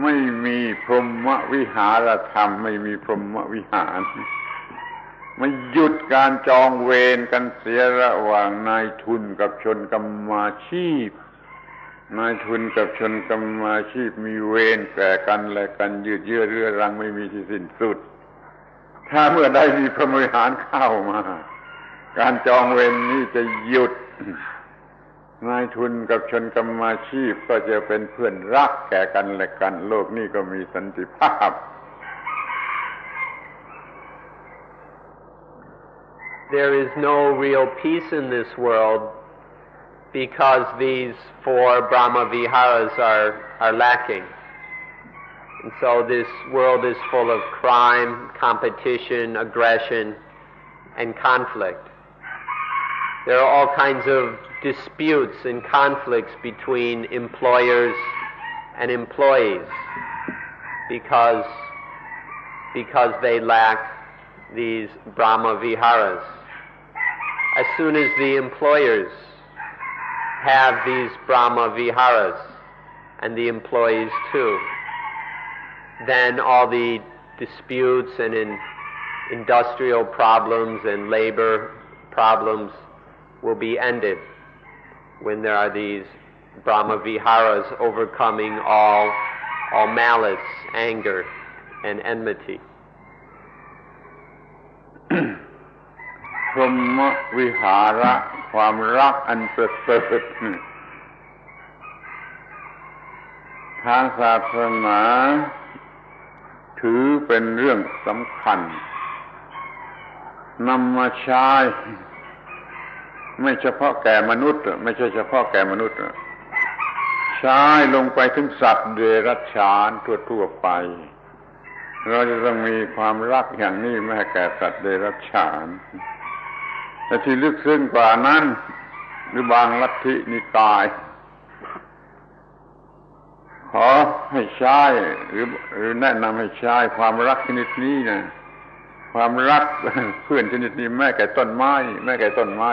ไม่มีพรหมวิหารธรรมไม่มีพรหมวิหารไม่หยุดการจองเวรกันเสียระหว่างนายทุนกับชนกรรมาชีพนายทุนกับชนกรรมาชีพมีเวรแก่กันและกันยืดเยื้อเรื้อรังไม่มีที่สิ้นสุดถ้าเมื่อได้มีพรหมวิหารเข้ามาการจองเวรนี้จะหยุดนายทุนกับชนกรรมาชีพก็จะเป็นเพื่อนรักแก่กันและกันโลกนี้ก็มีสันติภาพ There is no real peace in this world because these four Brahma Viharas are lacking. And so this world is full of crime, competition, aggression, and conflict. There are all kinds of disputes and conflicts between employers and employees because they lack these Brahma Viharas. As soon as the employers have these Brahma Viharas, and the employees too, then all the disputes and industrial problems and labor problems will be ended when there are these Brahma Viharas overcoming all malice, anger, and enmity. พรหมวิหาระความรักอันประเสริฐทางศาสนาถือเป็นเรื่องสำคัญนำมาใช้ไม่เฉพาะแก่มนุษย์ไม่ใช่เฉพาะแก่มนุษย์ใช้ลงไปถึงสัตว์เดรัจฉานทั่วไปเราจะต้องมีความรักอย่างนี้แม้แก่สัตว์เดรัจฉานแต่ที่ลึกซึ้งกว่านั้นหรือบางลัทธินิกายขอให้ใช้หรือแนะนำให้ใช้ความรักชนิดนี้นะความรักเพื่อนชนิดนี้แม้แก่ต้นไม้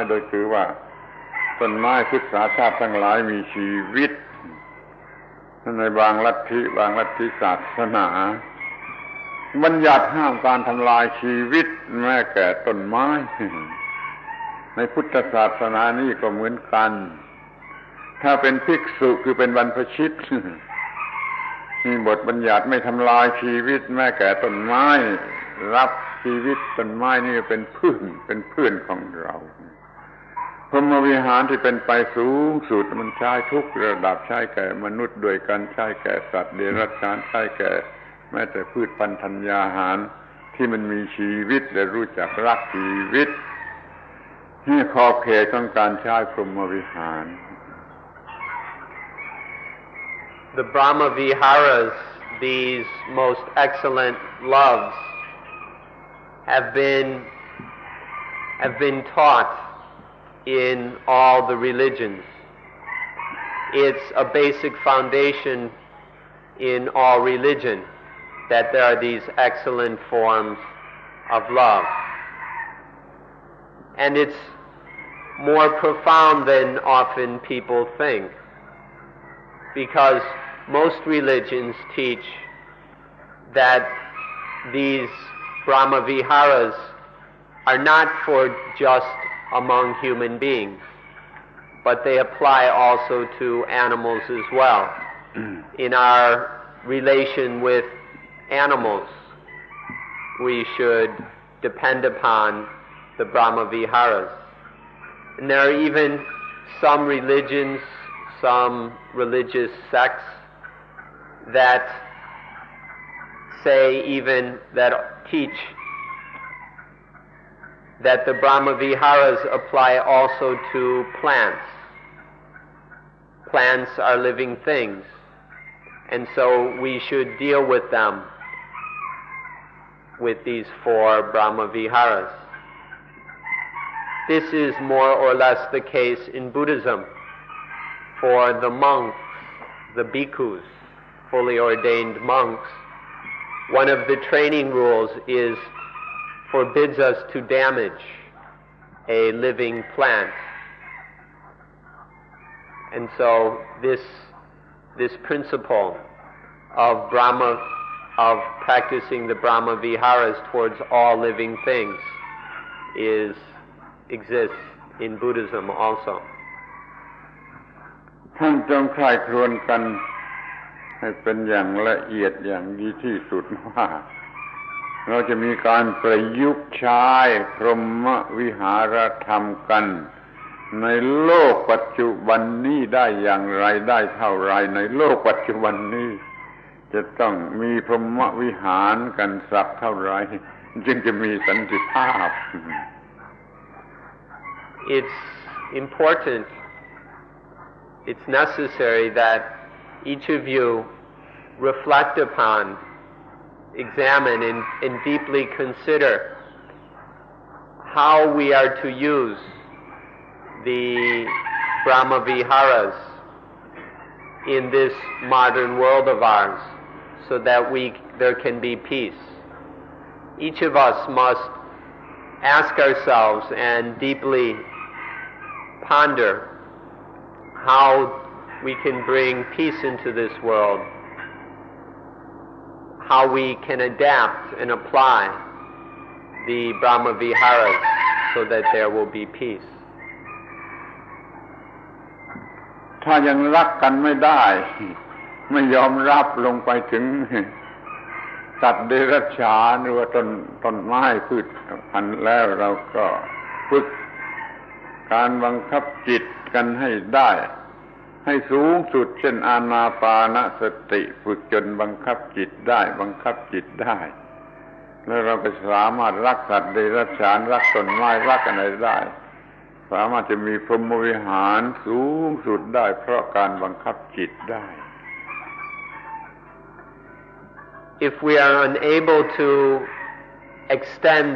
โดยถือว่าต้นไม้พฤกษาชาติทั้งหลายมีชีวิตในบางลัทธิศาสนาบัญญัติห้ามการทำลายชีวิตแม้แก่ต้นไม้ในพุทธศาสนานี่ก็เหมือนกันถ้าเป็นภิกษุคือเป็นบรรพชิตมีบทบัญญัติไม่ทำลายชีวิตแม้แก่ต้นไม้รับชีวิตต้นไม้นี่เป็นเพื่อนของเราพรหมวิหารที่เป็นไปสูงสุดมันใช้ทุกระดับใช้แก่มนุษย์ด้วยกันใช้แก่สัตว์เดรัจฉานใช้แก่แม้แต่พืชพันธุ์ธัญญาหารที่มันมีชีวิตและรู้จักรักชีวิตนี่ขอบเขตของการใช้พรหมวิหาร the Brahma Viharas, these most excellent loves, have been taught in all the religions. It's a basic foundation in all religion that there are these excellent forms of love. And it's more profound than often people think, because most religions teach that these Brahma Viharas are not for just among human beings, but they apply also to animals as well. In our relation with animals, we should depend upon the Brahma Viharas. And there are even some religions, some religious sects that say even that teach that the Brahma Viharas apply also to plants. Plants are living things, and so we should deal with them with these 4 Brahma Viharas. This is more or less the case in Buddhism for the monks, the bhikkhus, fully ordained monks. One of the training rules forbids us to damage a living plant. And so this principle of practicing the Brahma Viharas towards all living things exists in Buddhism also. ท่านจงใคร่ครวญกันให้เป็นอย่างละเอียดอย่างดีที่สุดว่าเราจะมีการประยุกต์ใช้พรหมวิหารธรรมกันในโลกปัจจุบันนี้ได้อย่างไรได้เท่าไรในโลกปัจจุบันนี้จะต้องมีพรหมวิหารกันสักเท่าไรจึงจะมีสันติภาพ It's important, it's necessary that each of you reflect upon, examine, and deeply consider how we are to use the Brahma Viharas in this modern world of ours so that there can be peace. Each of us must ask ourselves and deeply ponder how we can bring peace into this world, how we can adapt and apply the Brahma Viharas so that there will be peace. ถ้ายังรักกันไม่ได้ไม่ยอมรับลงไปถึงสัตว์เดรัจฉานหรือว่าต้นไม้พืชพันธุ์แล้วเราก็ฝึกการบังคับจิตกันให้ได้ให้สูงสุดเช่นอานาปานสติฝึกจนบังคับจิตได้แล้วเราก็สามารถรักสัตว์เดรัจฉานรักต้นไม้รักอะไรได้สามารถจะมีพรหมวิหารสูงสุดได้เพราะการบังคับจิตได้ If we are unable to extend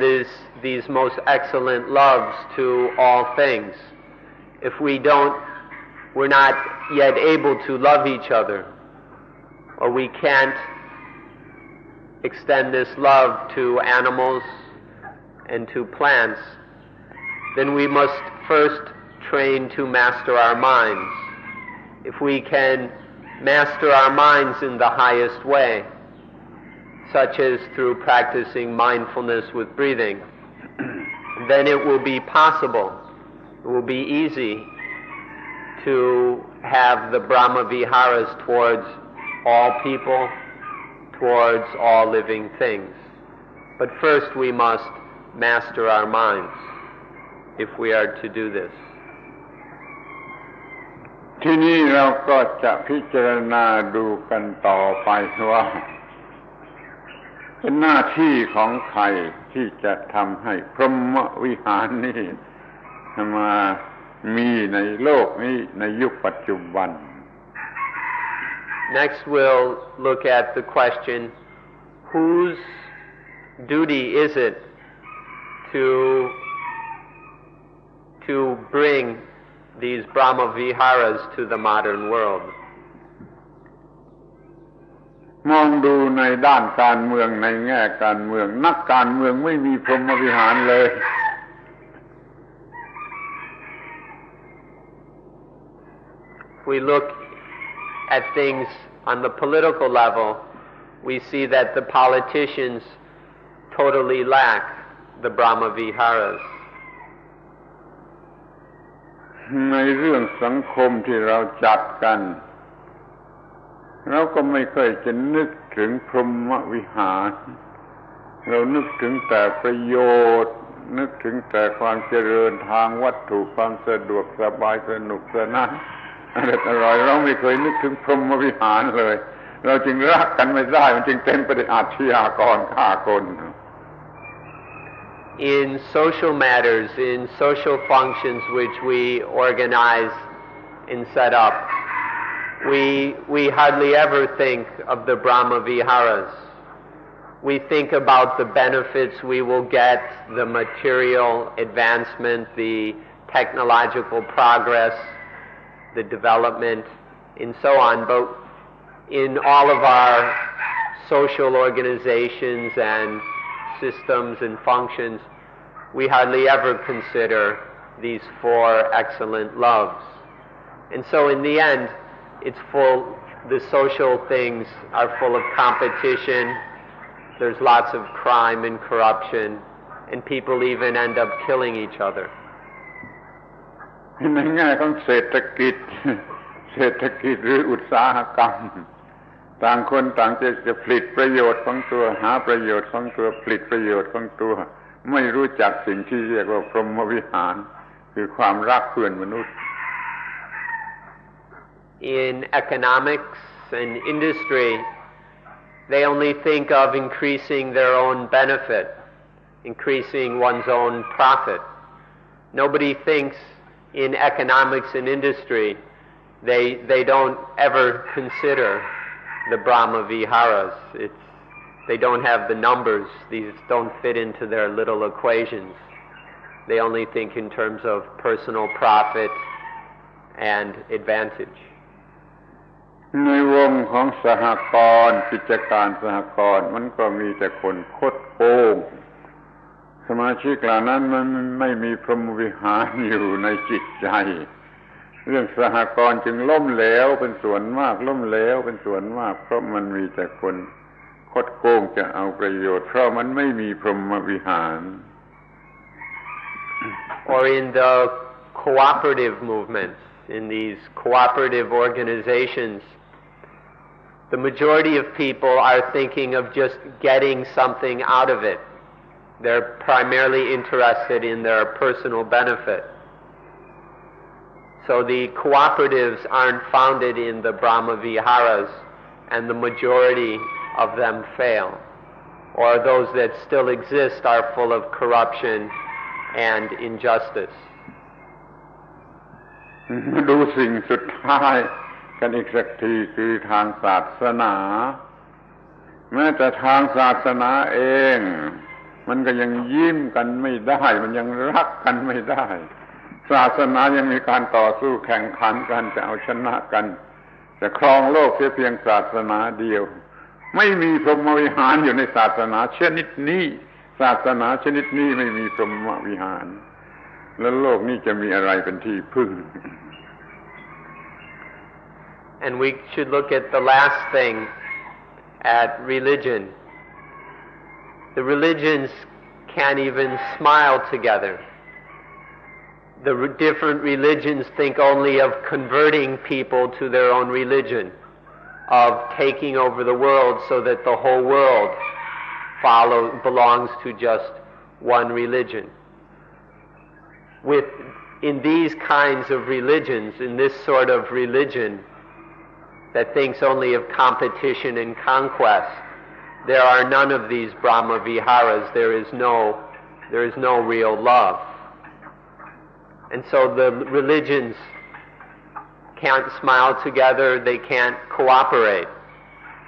these most excellent loves to all things, if we're not yet able to love each other, or we can't extend this love to animals and to plants, then we must first train to master our minds. If we can master our minds in the highest way, such as through practicing mindfulness with breathing, then it will be possible, it will be easy to have the Brahma Viharas towards all people, towards all living things. But first we must master our minds if we are to do this. ทีนี้เราก็จะพิจารณาดูกันต่อไปว่าเป็นหน้าที่ของใครที่จะทำให้พรหมวิหารนี้มามีในโลกนี้ในยุคปัจจุบัน Next we'll look at the question, whose duty is it to bring these Brahma Viharas to the modern world? มองดูในด้านการเมืองในแง่การเมืองนักการเมืองไม่มีพรหมวิหารเลย If we look at things on the political level, we see that the politicians totally lack the Brahma Viharas. ในเรื่องสังคมที่เราจัดกันเราก็ไม่เคยจะนึกถึงพรหมวิหารเรานึกถึงแต่ประโยชน์นึกถึงแต่ความเจริญทางวัตถุความสะดวกสบายสนุกสนานอร่อยเราไม่เคยนึกถึงพรหมวิหารเลยเราจึงรักกันไม่ได้มันจึงเต็มไปด้วยอาชญากรฆ่าคน In social matters, in social functions which we organize and set up, we hardly ever think of the Brahma Viharas. We think about the benefits we will get, the material advancement, the technological progress, the development, and so on. But in all of our social organizations and systems and functions, we hardly ever consider these four excellent loves. And so in the end, the social things are full of competition, there's lots of crime and corruption, and people even end up killing each other. ในแง่ของเศรษฐกิจหรืออุตสาหกรรมต่างคนต่างจะผลิตประโยชน์ของตัวหาประโยชน์ของตัวผลิตประโยชน์ของตัวไม่รู้จักสิ่งที่เรียกว่าพรหมวิหารคือความรักเพื่อนมนุษย์ In economics and industry, they only think of increasing their own benefit, increasing one's own profit. Nobody thinks in economics and industry, they don't ever consider the Brahma Viharas. They don't have the numbers. These don't fit into their little equations. They only think in terms of personal profit and advantage. ในวงของสหกรณ์กิจการสหกรณ์มันก็มีแต่คนคดโกงสมาชิกเหล่านั้นมันไม่มีพรหมวิหารอยู่ในจิตใจเรื่องสหกรณ์จึงล้มเหลวเป็นส่วนมากล้มเหลวเป็นส่วนมากเพราะมันมีแต่คนคดโกงจะเอาประโยชน์เพราะมันไม่มีพรหมวิหาร Or in the cooperative movements, in these cooperative organizations, the majority of people are thinking of just getting something out of it. They're primarily interested in their personal benefit. So the cooperatives aren't founded in the Brahma Viharas, and the majority of them fail. Or those that still exist are full of corruption and injustice. ดูสิ่งสุดท้ายกันอีกสักทีคือทางศาสนาแม้แต่ทางศาสนาเองมันก็ยังยิ้มกันไม่ได้มันยังรักกันไม่ได้ศาสนายังมีการต่อสู้แข่งขันกันจะเอาชนะกันจะครองโลกเพียงศาสนาเดียวไม่มีพรหมวิหารอยู่ในศาสนาชนิดนี้ศาสนาชนิดนี้ไม่มีพรหมวิหารแล้วโลกนี้จะมีอะไรเป็นที่พึ่ง And we should look at the last thing, at religion. The religions can't even smile together. The different religions think only of converting people to their own religion, of taking over the world so that the whole world belongs to just one religion. In these kinds of religions, in this sort of religion that thinks only of competition and conquest, there are none of these Brahma Viharas. There is no real love. And so the religions can't smile together, they can't cooperate.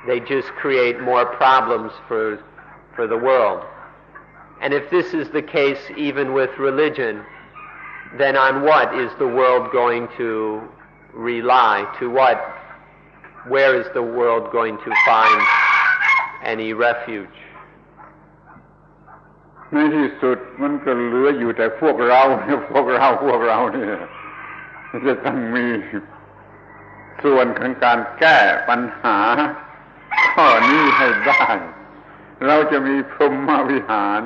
They just create more problems for the world. And if this is the case even with religion, then on what is the world going to rely? Where is the world going to find any refuge? ในที่สุดมันก็เหลืออยู่แต่พวกเราเนี่ยจะต้องมีส่วนของการแก้ปัญหาข้อนี้ให้ได้เราจะมีพรหมวิหาร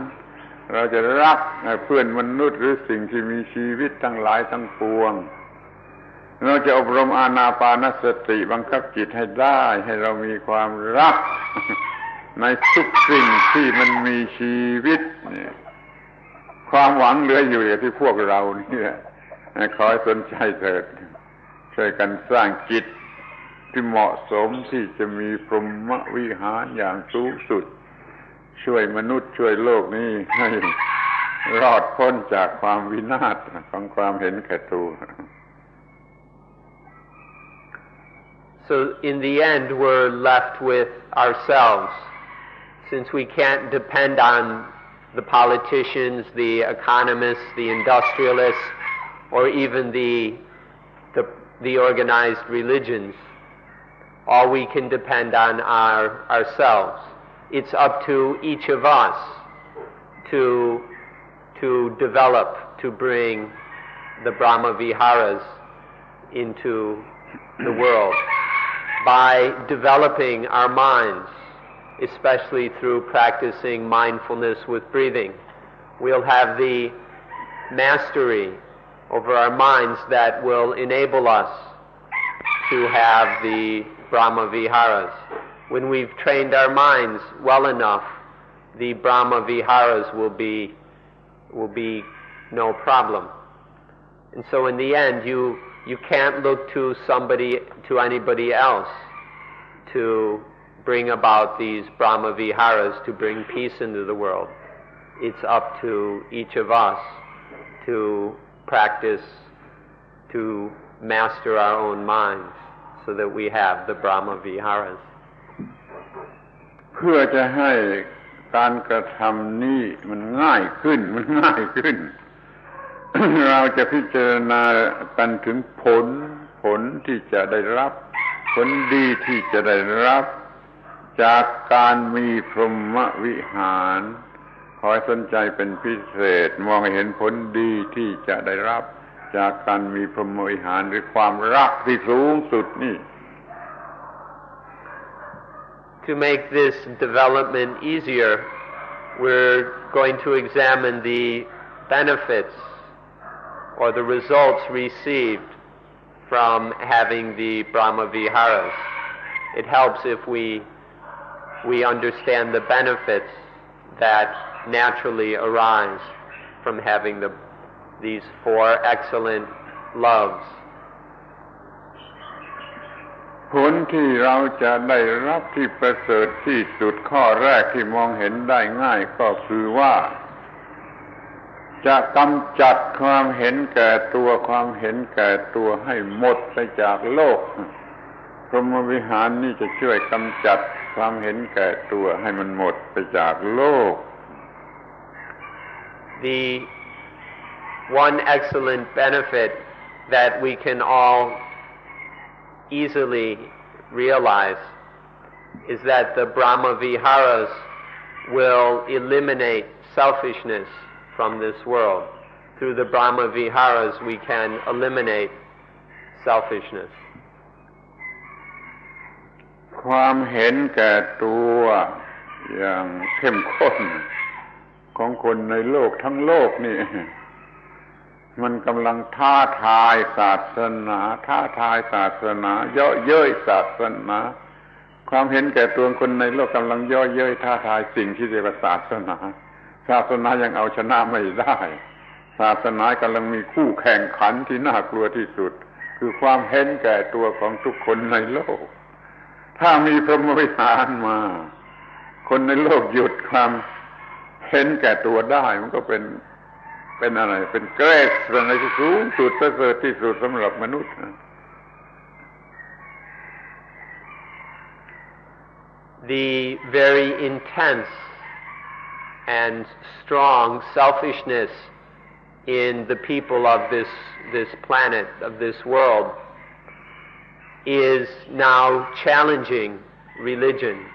เราจะรักเพื่อนมนุษย์หรือสิ่งที่มีชีวิตทั้งหลายทั้งปวงเราจะอบรมอานาปานสติบังคับจิตให้ได้ให้เรามีความรักในทุกสิ่งที่มันมีชีวิตเนี่ยความหวังเหลืออยู่ที่พวกเราเนี่ยขอให้สนใจเถิดช่วยกันสร้างจิตที่เหมาะสมที่จะมีพรหมวิหารอย่างสูงสุดช่วยมนุษย์ช่วยโลกนี้ให้รอดพ้นจากความวินาศของความเห็นแก่ตัว So in the end we're left with ourselves. Since we can't depend on the politicians, the economists, the industrialists, or even the organized religions, all we can depend on are ourselves. It's up to each of us to develop, to bring the Brahma Viharas into the world by developing our minds, especially through practicing mindfulness with breathing. We'll have the mastery over our minds that will enable us to have the Brahma Viharas. When we've trained our minds well enough, the Brahma Viharas will be no problem. And so in the end, you can't look to anybody else to bring about these Brahma Viharas, to bring peace into the world. It's up to each of us to practice, to master our own minds so that we have the Brahma Viharas. เพื่อจะให้การกระทำนี้มันง่ายขึ้น เราจะพิจารณากันถึงผลที่จะได้รับผลดีที่จะได้รับจากการมีพรหมวิหารขอให้สนใจเป็นพิเศษมองให้เห็นผลดีที่จะได้รับจากการมีพรหมวิหารหรือความรักที่สูงสุดนี่ To make this development easier, we're going to examine the benefits or the results received from having the Brahma Viharas. It helps if we understand the benefits that naturally arise from having these four excellent loves. ผลที่เราจะได้รับที่ประเสริฐที่สุดข้อแรกที่มองเห็นได้ง่ายก็คือว่าจะกำจัดความเห็นแก่ตัวให้หมดไปจากโลกพรหมวิหารนี่จะช่วยกำจัดความเห็นแก่ตัวให้มันหมดไปจากโลก The one excellent benefit that we can all easily realize is that the Brahma Viharas will eliminate selfishness from this world. Through the Brahma Viharas we can eliminate selfishness. ความเห็นแก่ตัวอย่างเข้มข้นของคนในโลกทั้งโลกนี่มันกำลังท้าทายศาสนาเยาะเย้ยศาสนาความเห็นแก่ตัวคนในโลกกำลังเยาะเย้ยท้าทายสิ่งที่เรียกว่าศาสนายังเอาชนะไม่ได้ศาสนากำลังมีคู่แข่งขันที่น่ากลัวที่สุดคือความเห็นแก่ตัวของทุกคนในโลกถ้ามีพรหมวิหารมาคนในโลกหยุดความเห็นแก่ตัวได้มันก็เป็นอะไรเป็นเกรดอะไรที่สูงสุดประเสริฐที่สุดสำหรับมนุษย์ the very intense and strong selfishness in the people of this planet, of this world, is now challenging religion.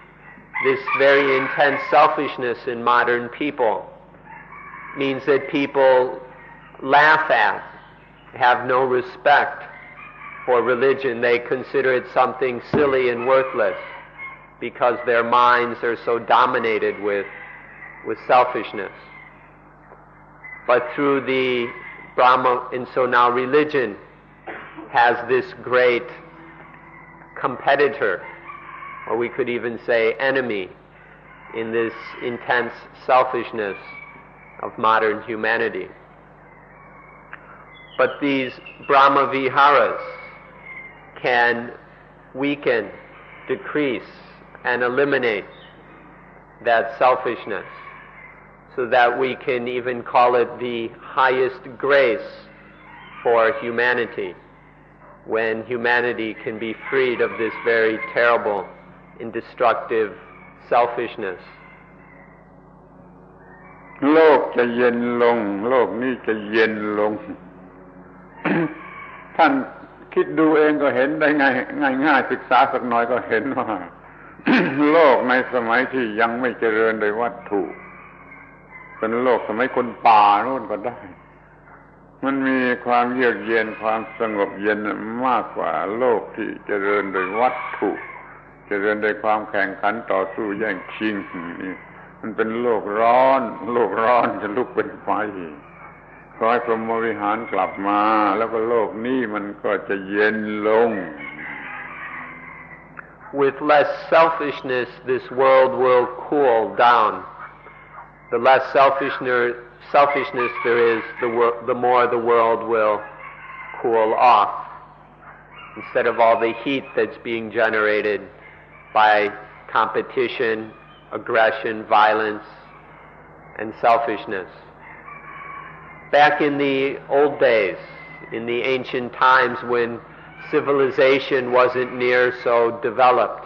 This very intense selfishness in modern people means that people laugh at, have no respect for religion. They consider it something silly and worthless because their minds are so dominated with selfishness. But through the Brahma, and so now religion has this great competitor, or we could even say enemy, in this intense selfishness of modern humanity. But these Brahma Viharas can weaken, decrease, and eliminate that selfishness, so that we can even call it the highest grace for humanity, when humanity can be freed of this very terrible and destructive selfishness. โลกจะเย็นลงโลกนี้จะเย็นลง ท่านคิดดูเองก็เห็นได้ง่ายศึกษาสักหน่อยก็เห็นว่า โลกในสมัยที่ยังไม่เจริญโดยวัตถุเป็นโลกสมัยคนป่าโน่นก็ได้มันมีความเยือกเย็นความสงบเย็นมากกว่าโลกที่เจริญโดยวัตถุเจริญโดยความแข่งขันต่อสู้แย่งชิงนี่มันเป็นโลกร้อนจะลุกเป็นไฟขอให้พรหมวิหารกลับมาแล้วก็โลกนี้มันก็จะเย็นลง With less selfishness, this world will cool down. The less selfishness there is, the more the world will cool off. Instead of all the heat that's being generated by competition, aggression, violence, and selfishness. Back in the old days, in the ancient times when civilization wasn't near so developed,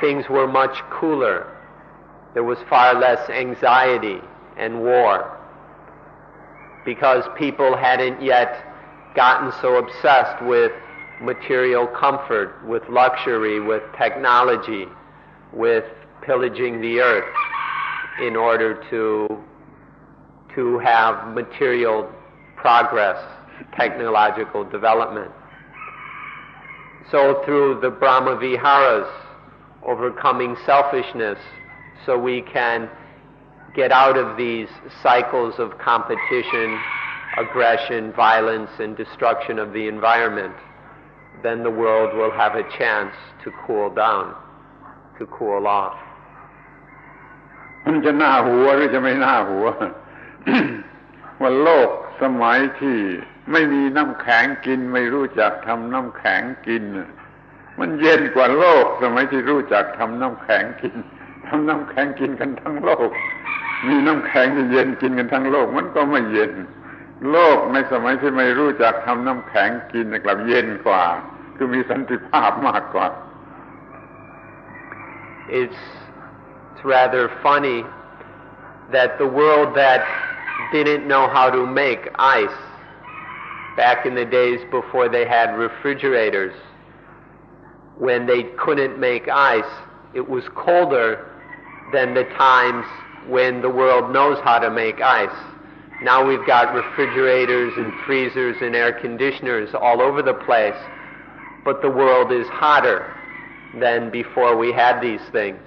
things were much cooler. There was far less anxiety and war, because people hadn't yet gotten so obsessed with material comfort, with luxury, with technology, with pillaging the earth in order to have material progress, technological development. So through the Brahma Viharas, overcoming selfishness, so we can get out of these cycles of competition, aggression, violence, and destruction of the environment, then the world will have a chance to cool down, to cool off. มันจะน่าหัวหรือจะไม่น่าหัว ว่าโลกสมัยที่ไม่มีน้ำแข็งกินไม่รู้จักทำน้ำแข็งกินมันเย็นกว่าโลกสมัยที่รู้จักทำน้ำแข็งกินทำน้ำแข็งกินกันทั้งโลกมีน้ำแข็งเย็นกินกันทั้งโลกมันก็ไม่เย็นโลกในสมัยที่ไม่รู้จักทำน้ำแข็งกินกลับเย็นกว่าคือมีสันติภาพมากกว่า It's rather funny that the world that didn't know how to make ice back in the days before they had refrigerators, when they couldn't make ice, it was colder than the times when the world knows how to make ice. Now we've got refrigerators and freezers and air conditioners all over the place, but the world is hotter than before we had these things.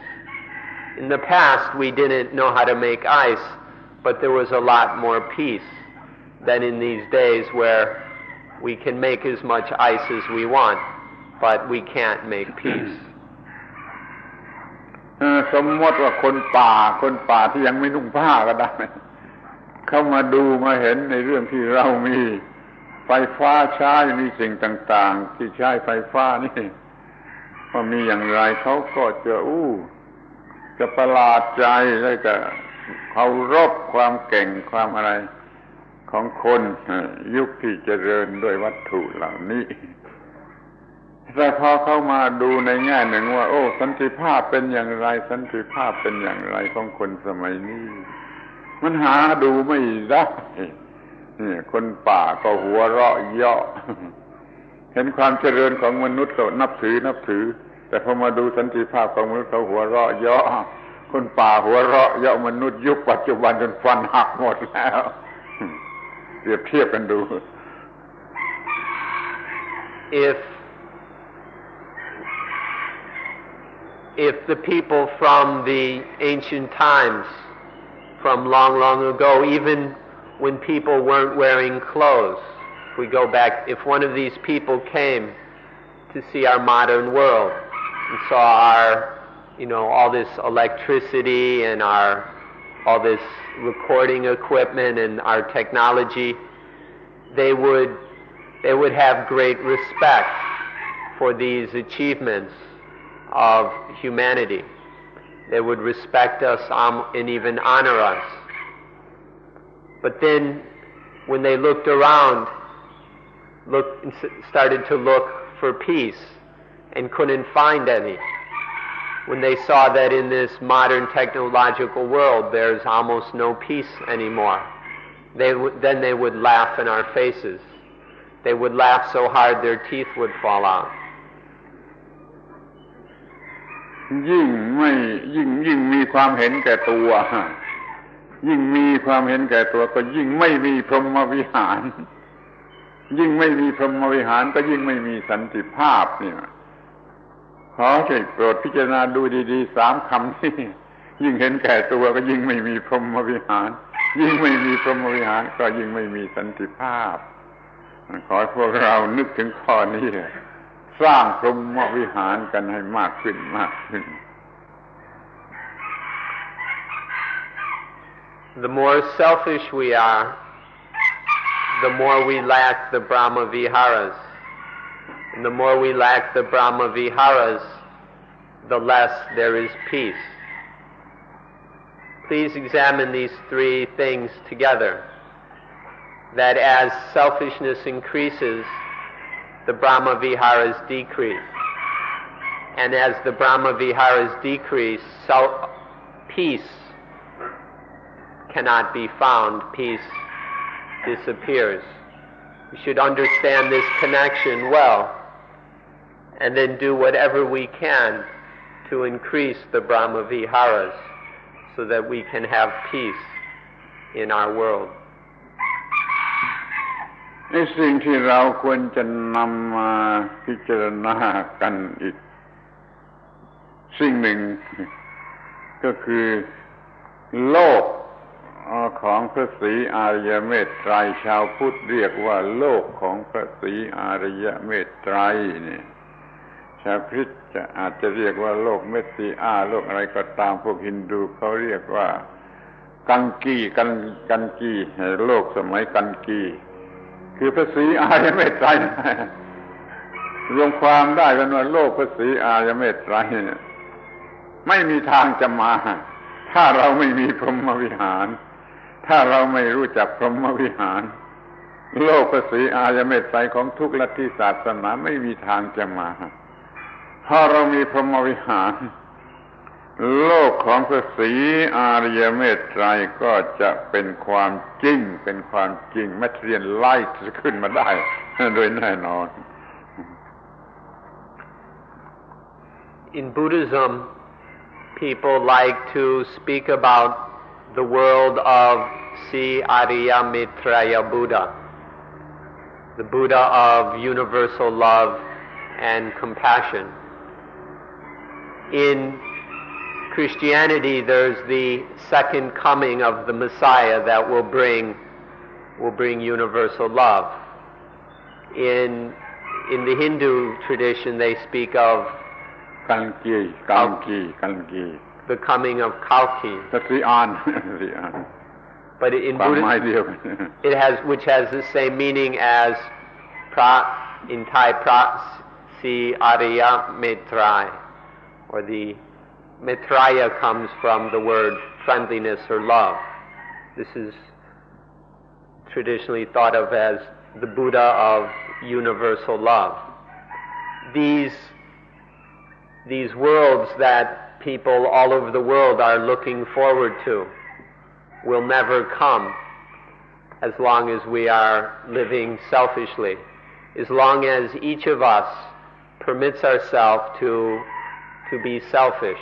In the past, we didn't know how to make ice, but there was a lot more peace than in these days where we can make as much ice as we want, but we can't make peace. สมมติว่าคนป่าที่ยังไม่นุ่งผ้าก็ได้เข้ามาดูมาเห็นในเรื่องที่เรามีไฟฟ้าใช้มีสิ่งต่างๆที่ใช้ไฟฟ้านี่ว่ามีอย่างไรเขาก็จะประหลาดใจแล้วก็เคารพความเก่งความอะไรของคนยุคที่เจริญด้วยวัตถุเหล่านี้ แต่พอเข้ามาดูในแง่หนึ่งว่าโอ้สันติภาพเป็นอย่างไรสันติภาพเป็นอย่างไรของคนสมัยนี้มันหาดูไม่ได้นี่คนป่าก็หัวเราะเยาะเห็นความเจริญของมนุษย์ก็นับถือแต่พอมาดูสันติภาพของมนุษย์เขาหัวเราะเยาะคนป่าหัวเราะเยาะมนุษย์ยุคปัจจุบันจนฟันหักหมดแล้วเปรียบเทียบกันดู If the people from the ancient times, from long ago, even when people weren't wearing clothes, if we go back, if one of these people came to see our modern world and saw our, all this electricity and all this recording equipment and our technology, they would have great respect for these achievements of humanity. They would respect us and even honor us. But then, when they looked around, started to look for peace and couldn't find any, when they saw that in this modern technological world there's almost no peace anymore, then they would laugh in our faces. They would laugh so hard their teeth would fall out. ยิ่งมีความเห็นแก่ตัวยิ่งมีความเห็นแก่ตัวก็ยิ่งไม่มีพรหมวิหารยิ่งไม่มีพรหมวิหารก็ยิ่งไม่มีสันติภาพเนี่ยขอช่วยโปรดพิจารณาดูดีๆ3 คำนี้ยิ่งเห็นแก่ตัวก็ยิ่งไม่มีพรหมวิหารยิ่งไม่มีพรหมวิหารก็ยิ่งไม่มีสันติภาพขอให้พวกเรานึกถึงข้อนี้สร้างพรหมวิหารกันให้มากขึ้น The more selfish we are, the more we lack the Brahma Viharas. And the more we lack the Brahma Viharas, the less there is peace. Please examine these 3 things together. That as selfishness increases, the Brahma Viharas decrease. And as the Brahma Viharas decrease, peace cannot be found. Peace disappears. We should understand this connection well, and then do whatever we can to increase the Brahma Viharas so that we can have peace in our world. ในสิ่งที่เราควรจะนำมาพิจารณากันอีกสิ่งหนึ่งก็คือโลกของพระศรีอริยเมตไตรชาวพุทธเรียกว่าโลกของพระศรีอริยเมตไตรนี่ชาวคริสต์อาจจะเรียกว่าโลกเมสซีอาโลกอะไรก็ตามพวกฮินดูเขาเรียกว่ากันกีโลกสมัยกันกีคือพระศรีอริยเมตไตรรวมความได้กันว่าโลกพระศรีอริยเมตไตรเนี่ยไม่มีทางจะมาถ้าเราไม่มีพรหมวิหารถ้าเราไม่รู้จักพรหมวิหารโลกพระศรีอริยเมตไตรของทุกลัทธิศาสนาไม่มีทางจะมาพอเรามีพรหมวิหารโลกของพระศรีอริยเมตไตรก็จะเป็นความจริงmaterial light จะขึ้นมาได้โดยแน่นอน In Buddhism, people like to speak about the world of Sri Arya Maitreya Buddha, the Buddha of universal love and compassion. In Christianity, there's the second coming of the Messiah that will bring universal love. In the Hindu tradition, they speak of Kalki. The coming of Kalki. But in Buddhism, which has the same meaning as in Thai Sri Arya Maitreya, or the Maitreya comes from the word friendliness or love. This is traditionally thought of as the Buddha of universal love. these worlds that people all over the world are looking forward to will never come as long as we are living selfishly. As long as each of us permits ourselves to be selfish,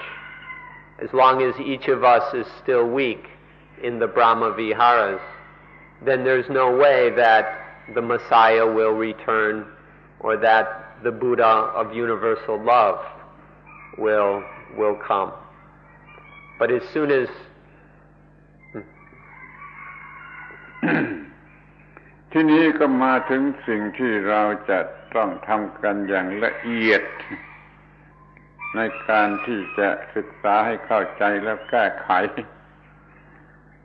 as long as each of us is still weak in the Brahma Viharas, then there's no way that the Messiah will return or that the Buddha of universal love will come. But as soon as ทีนี้ก็มาถึงสิ่งที่เราจะต้องทำกันอย่างละเอียดในการที่จะศึกษาให้เข้าใจแล้วแก้ไข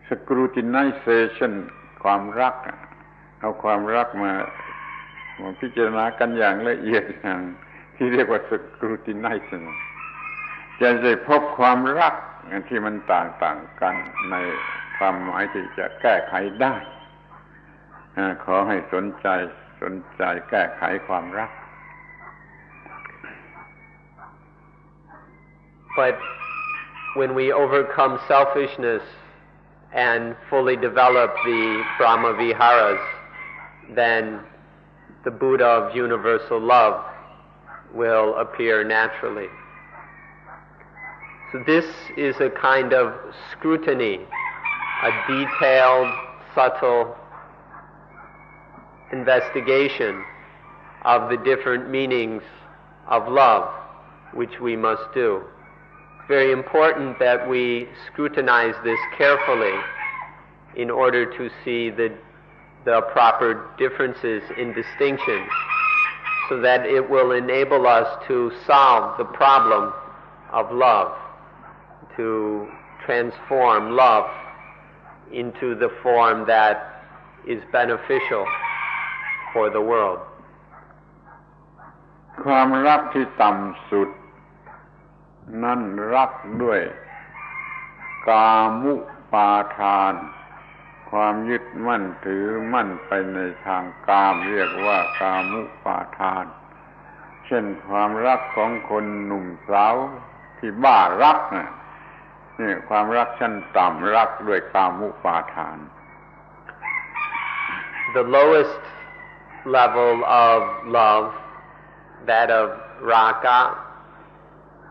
scrutinization ความรักเอาความรักมาพิจารณากันอย่างละเอียดอย่างที่เรียกว่า scrutinization จะได้พบความรักที่มันต่างๆกันในความหมายที่จะแก้ไขได้ขอให้สนใจแก้ไขความรัก But when we overcome selfishness and fully develop the Brahma Viharas, then the Buddha of universal love will appear naturally. So this is a kind of scrutiny, a detailed, subtle investigation of the different meanings of love, which we must do. It's very important that we scrutinize this carefully in order to see the proper differences in distinctions, so that it will enable us to solve the problem of love, to transform love into the form that is beneficial for the world. ความรักที่ต่ำสุดนั่นรักด้วยกามุปาทานความยึดมั่นถือมั่นไปในทางกามเรียกว่ากามุปาทานเช่นความรักของคนหนุ่มสาวที่บ้ารักนี่ความรักชั้นต่ำรักด้วยกามุปาทาน The lowest level of love, that of raga,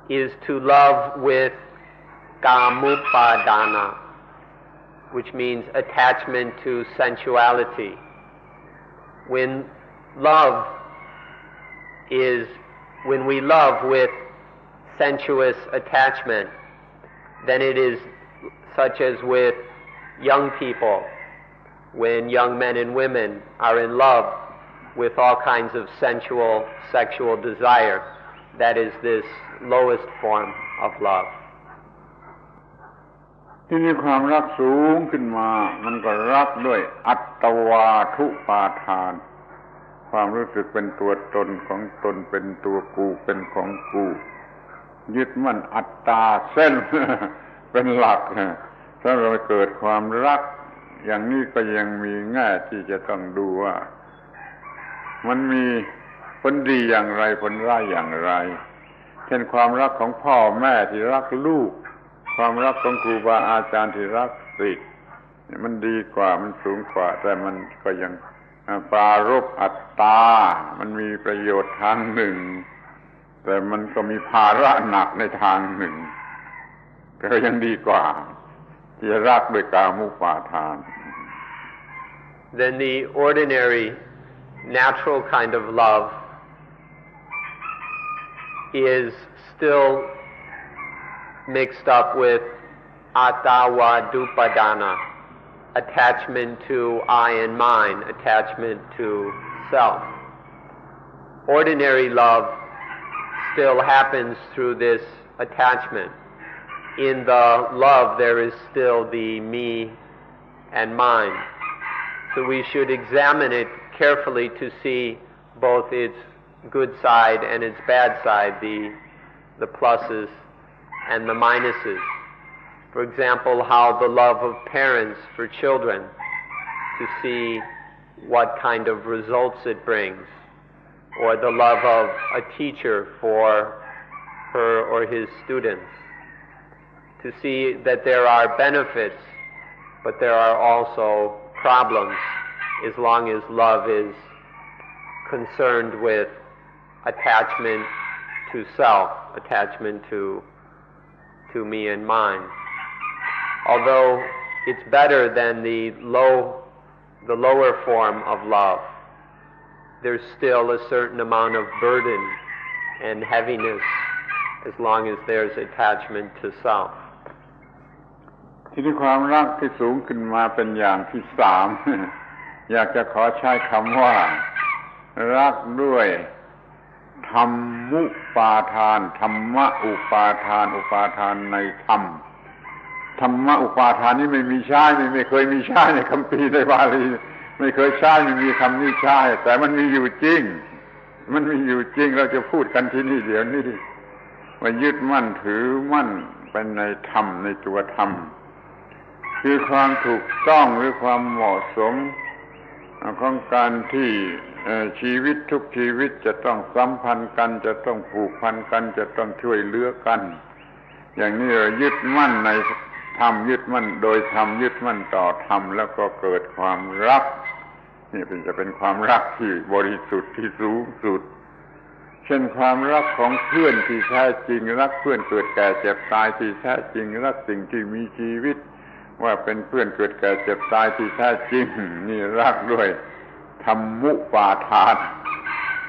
is to love with kamupadana, which means attachment to sensuality. When we love with sensuous attachment, then it is such as with young people, when young men and women are in love with all kinds of sensual, sexual desire. That is this lowest form of love. ที่นี่ความรักสูงขึ้นมามันก็รักด้วยอัตตวาทุปาทานความรู้สึกเป็นตัวตนของตนเป็นตัวกูเป็นของกูยึดมั่นอัตตาเส้น เป็นหลักถ้าเราเกิดความรักอย่างนี้ก็ยังมีแง่ที่จะต้องดูว่ามันมีผลดีอย่างไรผลร้ายอย่างไรเช่นความรักของพ่อแม่ที่รักลูกความรักของครูบาอาจารย์ที่รักศิษย์มันดีกว่ามันสูงกว่าแต่มันก็ยังปรารภอัตตามันมีประโยชน์ทางหนึ่งแต่มันก็มีภาระหนักในทางหนึ่งแต่ก็ยังดีกว่าที่จะรักด้วยกามุปาทาน Then the ordinary natural kind of love is still mixed up with attavadupadana, attachment to I and mine, attachment to self. Ordinary love still happens through this attachment. In the love there is still the me and mine. So we should examine it carefully to see both its good side and its bad side, the pluses and the minuses. For example, how the love of parents for children, to see what kind of results it brings. or the love of a teacher for her or his students. To see that there are benefits, but there are also problems as long as love is concerned with attachment to self, attachment to me and mine. Although it's better than the lower form of love, there's still a certain amount of burden and heaviness as long as there's attachment to self. ที่ที่ความรักที่สูงขึ้นมาเป็นอย่างที่สาม อยากจะขอใช้คำว่ารักด้วยธรรมุปาทานธรรมอุปาทานอุปาทานในธรรมธรรมอุปาทานนี้ไม่มีใช้ไม่เคยมีใช้ในคัมภีร์ในบาลีไม่เคยใช้ไม่มีคำนี้ใช้แต่มันมีอยู่จริงเราจะพูดกันที่นี่เดี๋ยวนี้ว่ายึดมั่นถือมั่นเป็นในธรรมในตัวธรรมคือความถูกต้องหรือความเหมาะสมของการที่ชีวิตทุกชีวิตจะต้องสัมพันธ์กันจะต้องผูกพันกันจะต้องช่วยเหลือกันอย่างนี้เรายึดมั่นในธรรมยึดมั่นโดยธรรมยึดมั่นต่อธรรมแล้วก็เกิดความรักนี่จะเป็นความรักที่บริสุทธิ์ที่สูงสุดเช่นความรักของเพื่อนที่แท้จริงรักเพื่อนเกิดแก่เจ็บตายที่แท้จริงรักสิ่งที่มีชีวิตว่าเป็นเพื่อนเกิดแก่เจ็บตายที่แท้จริงนี่รักด้วยธรรมุปาทาน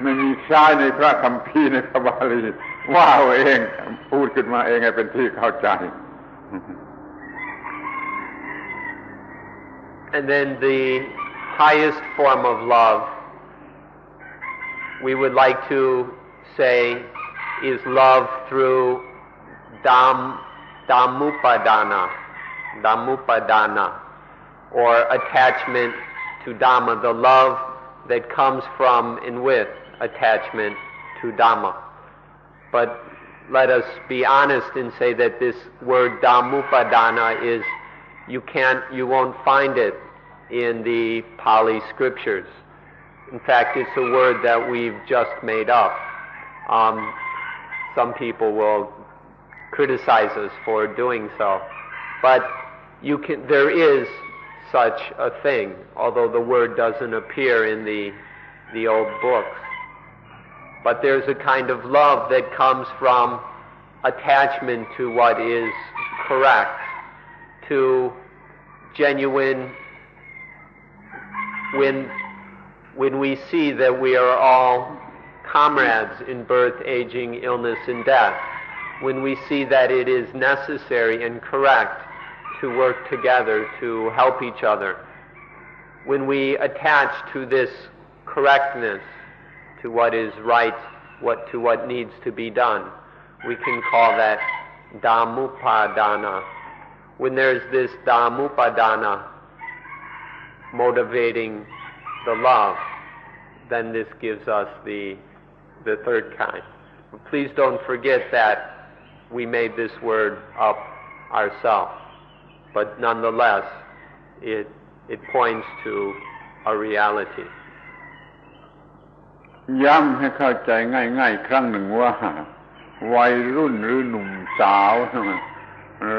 ไม่มีใช้ในพระคัมภีร์ในพระบาลีว่าเอาเองพูดขึ้นมาเองให้เป็นที่เข้าใจ And then the highest form of love we would like to say is love through Dhammupadana, or attachment to Dhamma, the love that comes from and with attachment to Dhamma. But let us be honest and say that this word Dhammupadana is, you won't find it in the Pali scriptures. In fact, it's a word that we've just made up. Some people will criticize us for doing so, but there is such a thing, although the word doesn't appear in the old books. But there's a kind of love that comes from attachment to what is correct, to genuine, when we see that we are all comrades in birth, aging, illness, and death, when we see that it is necessary and correct to work together to help each other, when we attach to this correctness, to what is right, to what needs to be done, we can call that Dhammupadana. When there's this Dhammupadana motivating the love, then this gives us the third kind. Please don't forget that we made this word up ourselves, but nonetheless, it points to a reality. ย้ำให้เข้าใจง่ายๆครั้งหนึ่งว่าวัยรุ่นหรือหนุ่มสาว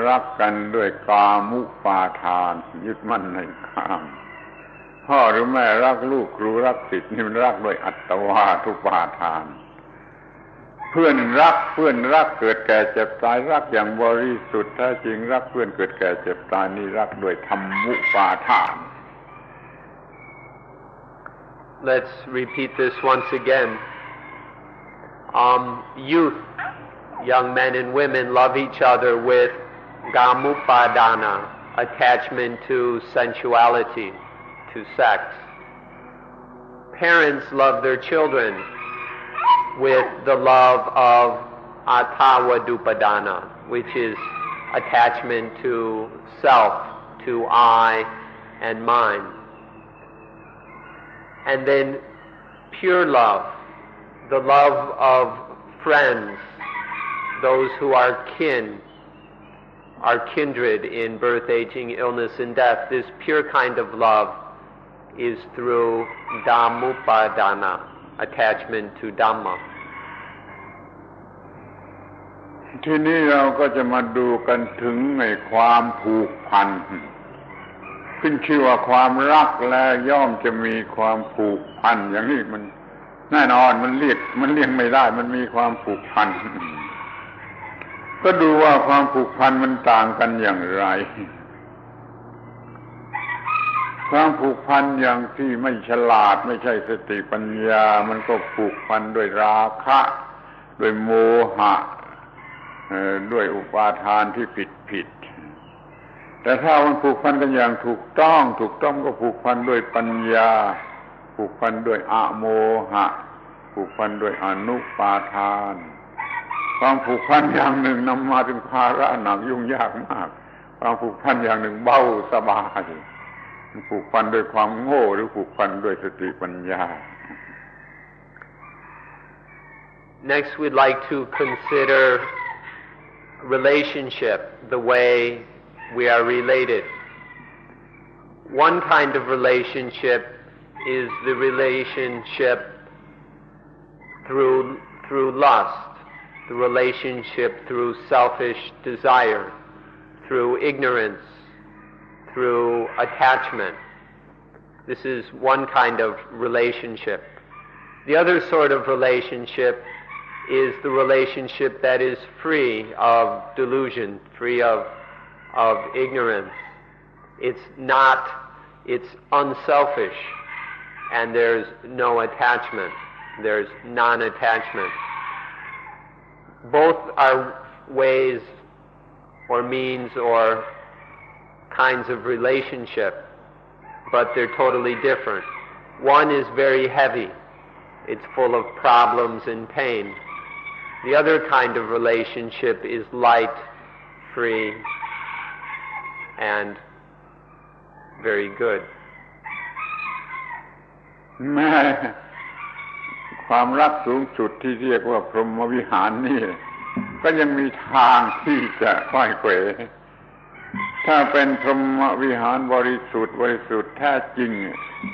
รักกันด้วยกามุปาทานยึดมั่นในกามพ่อหรือแม่รักลูกครูรักศิษย์นี่มันรักด้วยอัตวาทุปาทานเพื่อนรักเกิดแก่เจ็บตายรักอย่างบริสุทธิ์แท้จริงรักเพื่อนเกิดแก่เจ็บตายนี่รักด้วยธรรมุปาทาน Let's repeat this once again. Youth, young men and women, love each other with Gamupadana, attachment to sensuality, to sex. Parents love their children with the love of Attavadupadana, which is attachment to self, to I and mine. And then pure love, the love of friends, those who are kindred in birth, aging, illness, and death. This pure kind of love is through Dhammupadana, attachment to Dhamma. ทีนี้เราก็จะมาดูกันถึงในความผูกพันขึ้นชื่อว่าความรักแล้วย่อมจะมีความผูกพันอย่างนี้มันแน่นอนมันเลี่ยงไม่ได้มันมีความผูกพันก็ดูว่าความผูกพันมันต่างกันอย่างไรความผูกพันอย่างที่ไม่ฉลาดไม่ใช่สติปัญญามันก็ผูกพันด้วยราคะด้วยโมหะด้วยอุปาทานที่ผิดแต่ถ้ามันผูกพันกันอย่างถูกต้องก็ผูกพันด้วยปัญญาผูกพันด้วยอโมหะผูกพันด้วยอนุปาทานความผูกพันอย่างหนึ่งนำมาถึงภาระหนักยุ่งยากมากความผูกพันอย่างหนึ่งเบาสบายผูกพันด้วยความโง่หรือผูกพันด้วยสติปัญญา Next, we'd like to consider relationship, the way we are related. One kind of relationship is the relationship through lust, the relationship through selfish desire, through ignorance, through attachment. This is one kind of relationship. The other sort of relationship is the relationship that is free of delusion, free of ignorance. It's unselfish, and there's no attachment. There's non-attachment. Both are ways or means or kinds of relationship, but they're totally different. One is very heavy. It's full of problems and pain. The other kind of relationship is light, free, and very good. แม้ความรักสูงสุดที่เรียกว่าพรหมวิหารนี่ก็ยังมีทางที่จะค่อยเขวถ้าเป็นพรหมวิหารบริสุทธิ์แท้จริง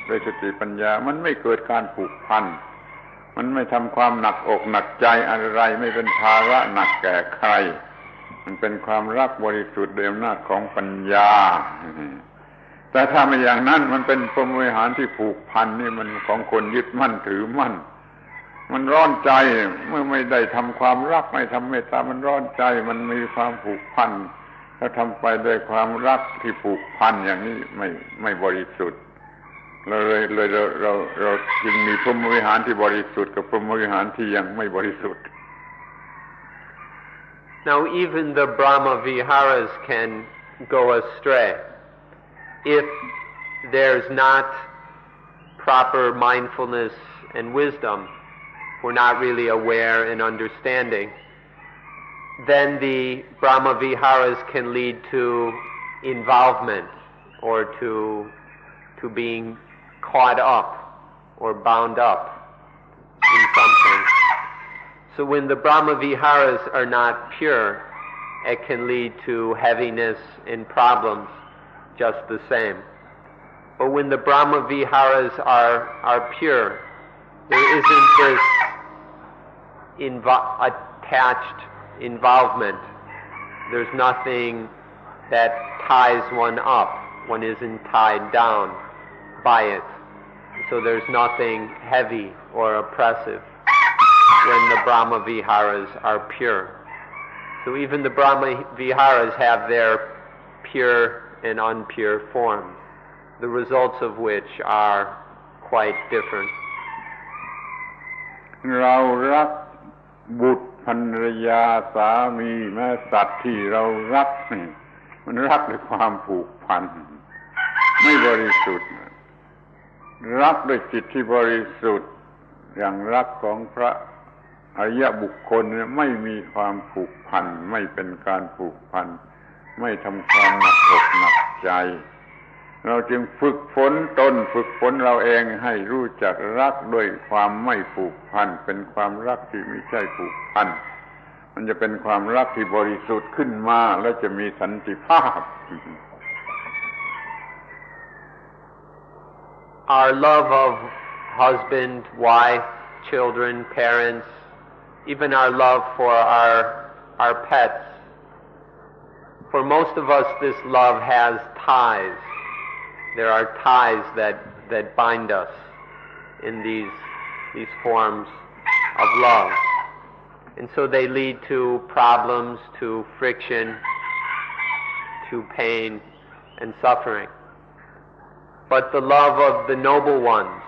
โดยสติปัญญามันไม่เกิดการผูกพันมันไม่ทำความหนักอกหนักใจอะไรไม่เป็นภาระหนักแก่ใครมันเป็นความรักบริสุทธิ์โดยอำนาจของปัญญาแต่ถ้าไม่อย่างนั้นมันเป็นพรหมวิหารที่ผูกพันนี่มันของคนยึดมั่นถือมั่นมันร้อนใจเมื่อไม่ได้ทำความรักไม่ทำเมตตามันร้อนใจมันมีความผูกพันถ้าทำไปด้วยความรักที่ผูกพันอย่างนี้ไม่บริสุทธิ์เราจึงมีพรหมวิหารที่บริสุทธิ์กับพรหมวิหารที่ยังไม่บริสุทธิ์ Now even the Brahma Viharas can go astray if there's not proper mindfulness and wisdom. We're not really aware and understanding. Then the Brahma Viharas can lead to involvement or to being caught up or bound up in something. So when the Brahma Viharas are not pure, it can lead to heaviness and problems just the same. But when the Brahma Viharas are pure, there isn't this attached involvement. There's nothing that ties one up. One isn't tied down by it. So there's nothing heavy or oppressive when the Brahma Viharas are pure. So even the Brahma Viharas have their pure and unpure forms, the results of which are quite different. เรารักบุตรภรรยาสามีแม้สัตว์ที่เรารักนี่มันรักด้วยความผูกพันไม่บริสุทธิ์รักด้วยจิตที่บริสุทธิ์อย่างรักของพระอริยบุคคลเนี่ยไม่มีความผูกพันไม่เป็นการผูกพันไม่ทำความหนักอกหนักใจเราจึงฝึกฝนตนฝึกฝนเราเองให้รู้จักรักด้วยความไม่ผูกพันเป็นความรักที่ไม่ใช่ผูกพันมันจะเป็นความรักที่บริสุทธิ์ขึ้นมาและจะมีสันติภาพ Our love of husband, wife, children, parents, even our love for our pets. For most of us, this love has ties. There are ties that bind us in these forms of love. And so they lead to problems, to friction, to pain and suffering. But the love of the noble ones,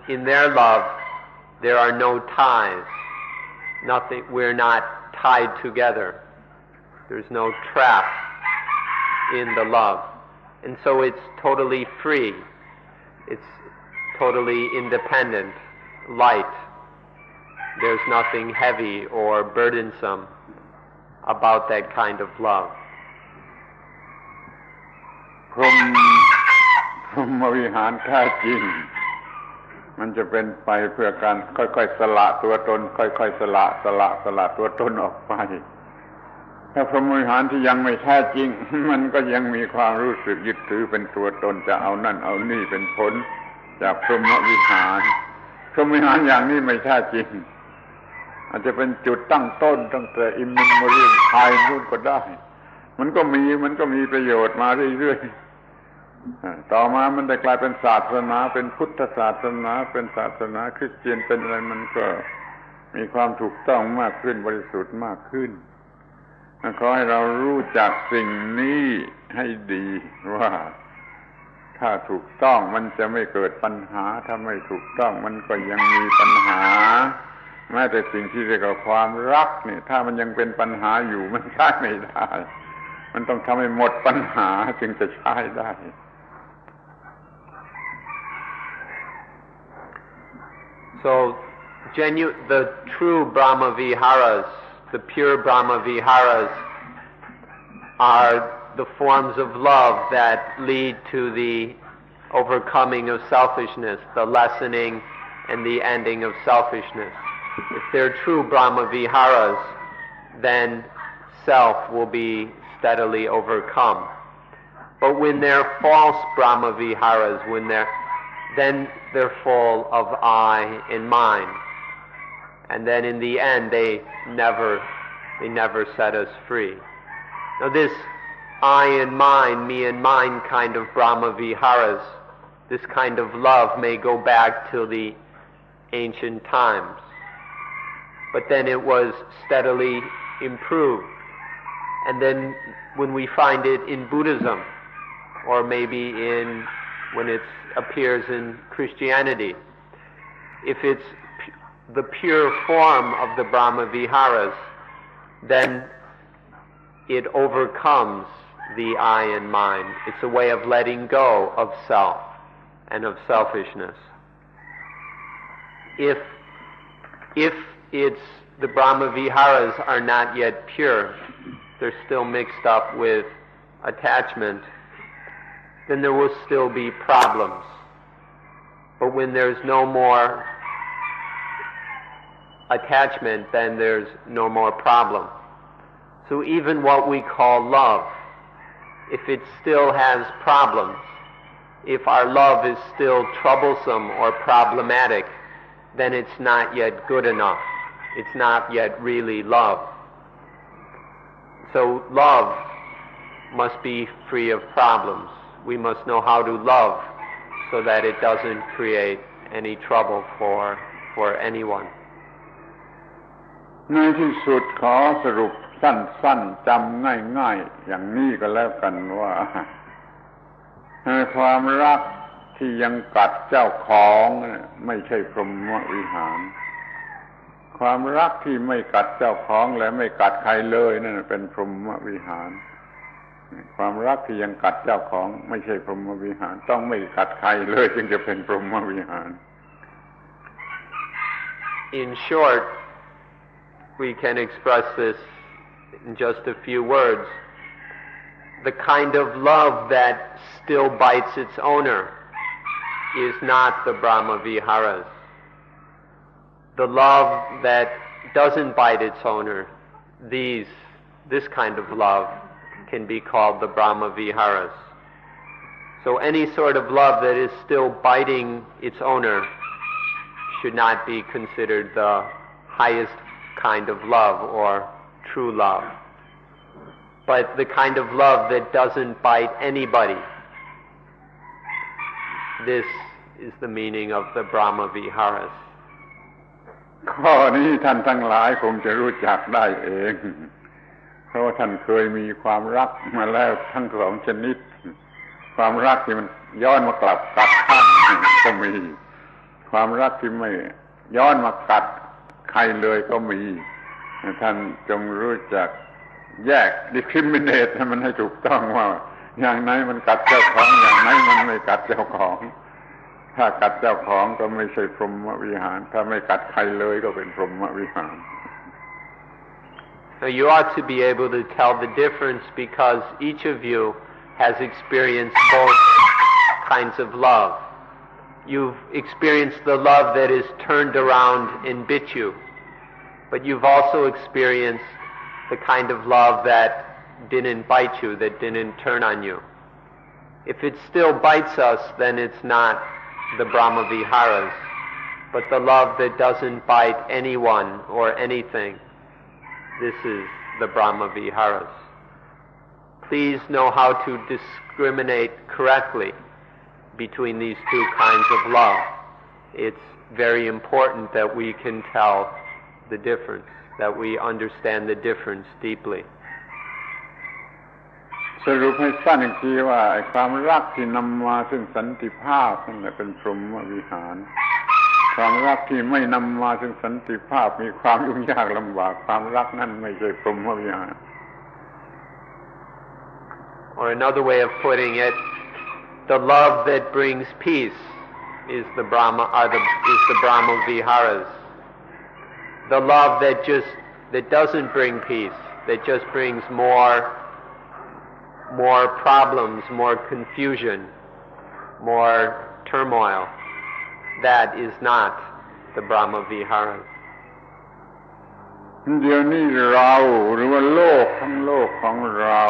in their love, there are no ties. Nothing, we're not tied together. There's no trap in the love. And so it's totally free. It's totally independent, light. There's nothing heavy or burdensome about that kind of love. พรหมวิหารแท้จริงมันจะเป็นไปเพื่อการค่อยๆสละตัวตนค่อยๆสละตัวตนออกไปถ้าพรหมวิหารที่ยังไม่แท้จริงมันก็ยังมีความรู้สึกยึดถือเป็นตัวตนจะเอานั่นเอานี่เป็นผลจากพรหมวิหารอย่างนี้ไม่แท้จริงอาจจะเป็นจุดตั้งต้นตั้งแต่อิมมินโมเรียนไทยนู่นก็ได้มันก็มีประโยชน์มาเรื่อยๆต่อมามันได้กลายเป็นศาสนาเป็นพุทธศาสนาเป็นศาสนาคริสเตียนเป็นอะไรมันก็มีความถูกต้องมากขึ้นบริสุทธิ์มากขึ้นขอให้เรารู้จักสิ่งนี้ให้ดีว่าถ้าถูกต้องมันจะไม่เกิดปัญหาถ้าไม่ถูกต้องมันก็ยังมีปัญหาแม้แต่สิ่งที่เรียกว่าความรักนี่ถ้ามันยังเป็นปัญหาอยู่มันใช้ไม่ได้มันต้องทำให้หมดปัญหาจึงจะใช้ได้ So the true Brahma Viharas, the pure Brahma Viharas, are the forms of love that lead to the overcoming of selfishness, the lessening and the ending of selfishness. If they're true Brahma Viharas, then self will be steadily overcome. But when they're false Brahma Viharas, then they're full of I and mine. And then in the end, they never set us free. Now this I and mine, me and mine kind of Brahma Viharas, this kind of love may go back to the ancient times. But then it was steadily improved. And then when we find it in Buddhism, or maybe when it appears in Christianity, if it's the pure form of the Brahma Viharas, then it overcomes the I and mine. It's a way of letting go of self and of selfishness. If it's the Brahma Viharas are not yet pure, they're still mixed up with attachment, then there will still be problems. But when there's no more attachment, then there's no more problem. So even what we call love, if it still has problems, if our love is still troublesome or problematic, then it's not yet good enough. It's not yet really love. So love must be free of problems. We must know how to love so that it doesn't create any trouble for anyone. ในที่สุดขอสรุปสั้นๆจำง่ายๆอย่างนี้ก็แล้วกันว่าความรักที่ยังกัดเจ้าของไม่ใช่พรหมวิหารความรักที่ไม่กัดเจ้าของและไม่กัดใครเลยนั่นเป็นพรหมวิหารความรักที่ยังกัดเจ้าของไม่ใช่พรหมวิหารต้องไม่กัดใครเลยจึงจะเป็นพรหมวิหาร In short, we can express this in just a few words. The kind of love that still bites its owner is not the Brahma Viharas. The love that doesn't bite its owner, this kind of love can be called the Brahma Viharas. So any sort of love that is still biting its owner, should not be considered the highest kind of love or true love. But the kind of love that doesn't bite anybody. This is the meaning of the Brahma Viharas. ข้อนี้ท่านทั้งหลายคงจะรู้จักได้เอง เพราะว่าท่านเคยมีความรักมาแล้วทั้งสองชนิด ความรักที่มันย้อนมากลับกัดท่านก็มี ความรักที่ไม่ย้อนมากัดใครเลยก็มี ท่านจงรู้จักแยก discriminate ให้มันให้ถูกต้องว่าอย่างไหนมันกัดเจ้าของอย่างไหนมันไม่กัดเจ้าของ ถ้ากัดเจ้าของก็ไม่ใช่พรหมวิหารถ้าไม่กัดใครเลยก็เป็นพรหมวิหาร Now you ought to be able to tell the difference because each of you has experienced both kinds of love. You've experienced the love that is turned around and bit you, but you've also experienced the kind of love that didn't bite you, that didn't turn on you. If it still bites us, then it's not the Brahma Viharas, but the love that doesn't bite anyone or anything. This is the Brahma Viharas. Please know how to discriminate correctly between these two kinds of love. It's very important that we can tell the difference, that we understand the difference deeply. สรุปให้สั้นอีกทีว่าความรักที่นำมาซึ่งสันติภาพนั่นแหละเป็นพรหมวิหารความรักที่ไม่นำมาซึ่งสันติภาพมีความยุ่งยากลำบากความรักนั่นไม่ใช่พรหมวิหาร Or another way of putting it, the love that brings peace is the Brahma Viharas. The love that doesn't bring peace, that just brings more problems, more confusion, more turmoil. That is not the Brahma Viharas. เดี๋ยวนี้เราหรือว่าโลกทั้งโลกของเรา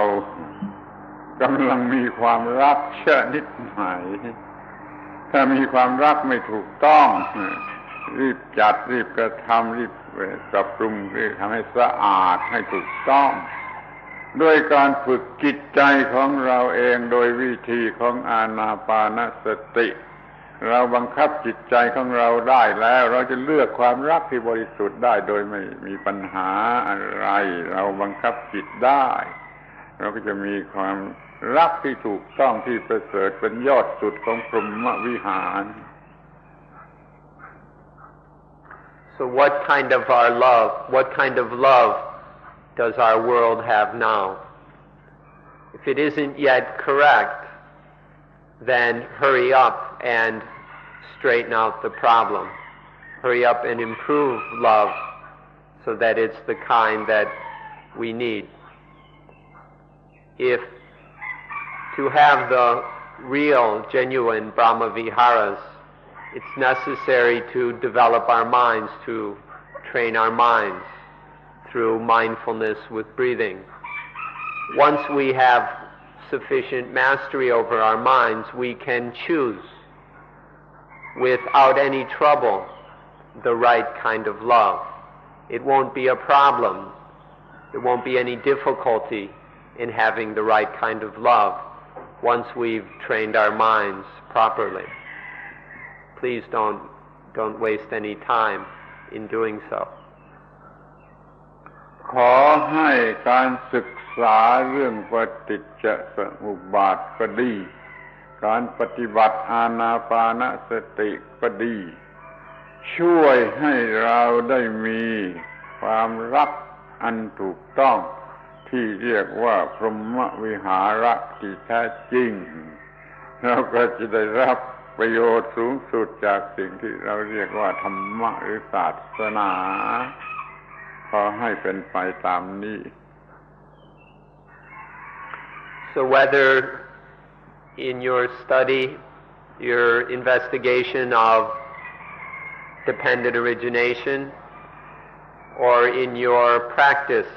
กำลังมีความรักชนิดใหม่ถ้ามีความรักไม่ถูกต้องรีบจัดรีบกระทำรีบปรับปรุงรีบทำให้สะอาดให้ถูกต้องด้วยการฝึกจิตใจของเราเองโดยวิธีของอานาปานสติเราบังคับจิตใจของเราได้แล้วเราจะเลือกความรักที่บริสุทธิ์ได้โดยไม่มีปัญหาอะไรเราบังคับจิตได้เราก็จะมีความรักที่ถูกต้องที่ประเสริฐเป็นยอดสุดของพรหมวิหาร So what kind of love does our world have now? If it isn't yet correct, then hurry up and straighten out the problem. Hurry up and improve love so that it's the kind that we need. If to have the real, genuine Brahma Viharas, it's necessary to develop our minds, to train our minds through mindfulness with breathing. Once we have sufficient mastery over our minds, we can choose without any trouble the right kind of love. It won't be a problem. There won't be any difficulty in having the right kind of love once we've trained our minds properly. Please don't waste any time in doing so. ขอให้การศึกษาเรื่องปฏิจจสมุปบาทก็ดีการปฏิบัติอานาปานสติก็ดีช่วยให้เราได้มีความรักอันถูกต้องที่เรียกว่าพรหมวิหารที่แท้จริงเราก็จะได้รับประโยชน์สูงสุดจากสิ่งที่เราเรียกว่าธรรมะหรือศาสนาขอให้เป็นไปตามนี้ So whether in your study, your investigation of dependent origination, or in your practice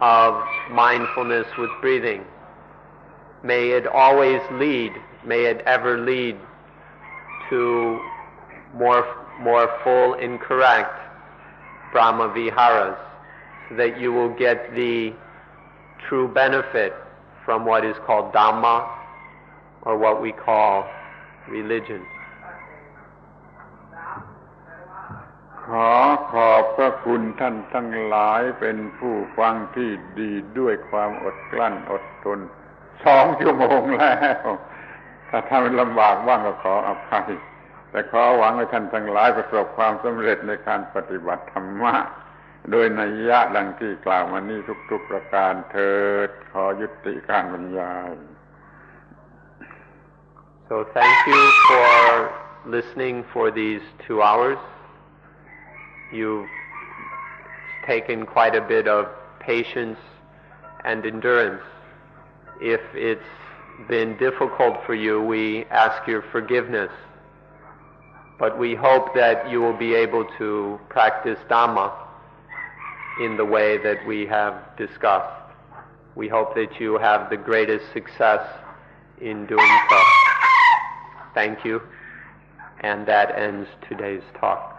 of mindfulness with breathing, may it always lead, may it ever lead to more more full and correct Brahma Viharas, so that you will get the true benefit from what is called Dhamma, or what we call religion. ขอขอบพระคุณท่านทั้งหลายเป็นผู้ฟังที่ดีด้วยความอดกลั้นอดทน2 ชั่วโมงแล้วถ้าทำลำบากบ้างก็ขออภัยแต่ขอหวังให้ท่านทั้งหลายประสบความสำเร็จในการปฏิบัติธรรมะโดยนัยยะดังที่กล่าวมานี้ทุกๆประการเถิดขอยุติการบรรยาย So thank you for listening for these 2 hours. You've taken quite a bit of patience and endurance. If it's been difficult for you, we ask your forgiveness. But we hope that you will be able to practice Dhamma in the way that we have discussed. We hope that you have the greatest success in doing so. Thank you. And that ends today's talk.